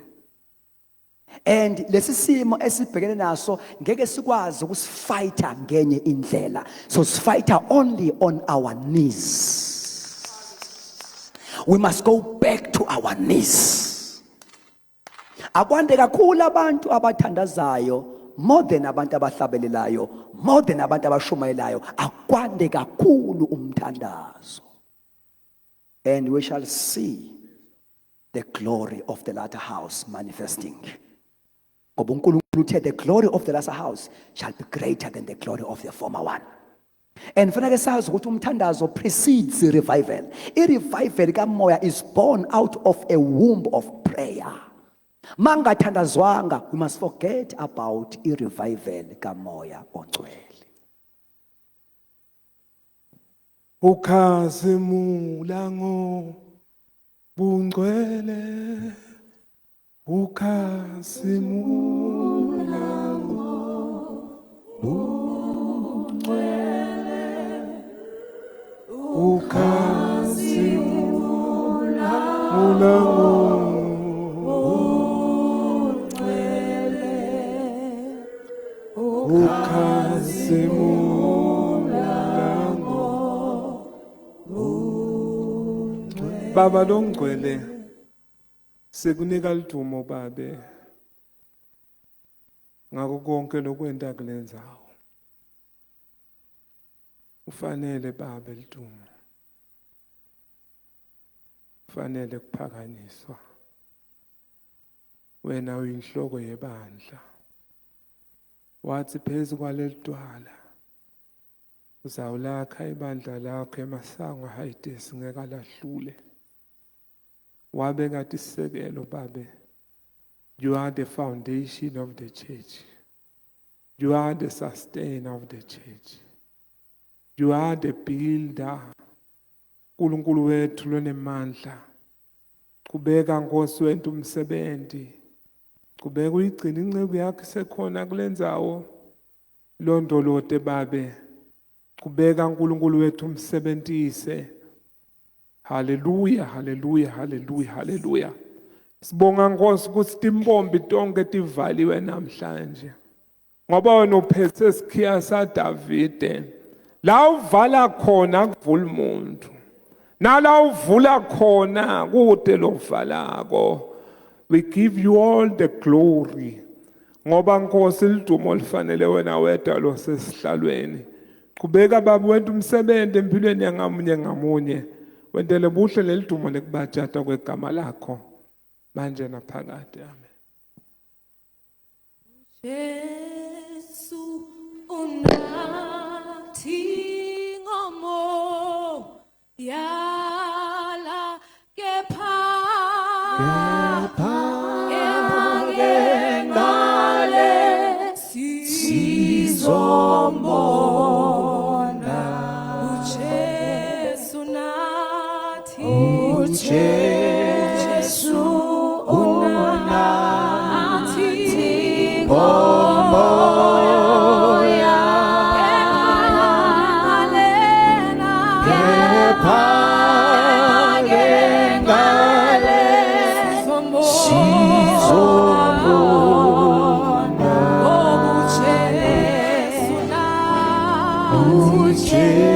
And lesi simo esibhekene naso ngeke sikwazi ukusfighta ngenye indlela. So sfighter only on our knees. We must go back to our knees. Akwande kakhulu abantu abathandazayo more than abantu abahlabelelayo, more than abantu abashumayelayo. Akwande kakhulu umthandazo. And we shall see the glory of the latter house manifesting. Ngoba uNkulunkulu uthe the glory of the latter house shall be greater than the glory of the former one. And fanele sazi ukuthi umthandazo precedes revival. I-revival kamoya is born out of a womb of prayer. Mangathandazwanga, we must forget about i-revival kamoya ongcwele. Ukhazimula ngo bungcwele, ukhazimula ngo bungcwele, ukhazimula ngo bungcwele, ukhazimula ngo Baba longcwele sekunika lidumo babe ngako konke lokwenta kulendzawo. Ufanele babe lidumo. Ufanele kuphakanyiswa. Wena uyinhloko yebandla. Wathi phezulu kwalelidwala uzawulakha ibandla lakho emasango hayidesi ngeke alahlule. Wabeka isisekelo babe. You are the foundation of the church. You are the sustainer of the church. You are the builder. uNkulunkulu wethu lonemandla. Qhubeka Nkosi wethu umsebenzi. Qhubeka uyigcina inceku yakho sekhona kulendzawo. Londolote babe. Qhubeka uNkulunkulu wethu umsebenzise. Hallelujah, hallelujah, hallelujah, hallelujah. Sibonga Nkosi ukuthi timbombi tonke tivaliwe namhlanje. Ngoba wena uphethe isikhiya saDavide. La uvala khona kuvula umuntu. Nala uvula khona kude lovalako. We give you all the glory. Ngoba Nkosi lidumo lifanele wena wedwa lo sesihlalweni. Qhubeka baba wethu umsebenzi empilweni yangamunye ngamunye. Wendele buhle lelidumo lekubajata kwegama lakho manje naphakade. Amen. Jesu unathi ngomo yala kepha Moya,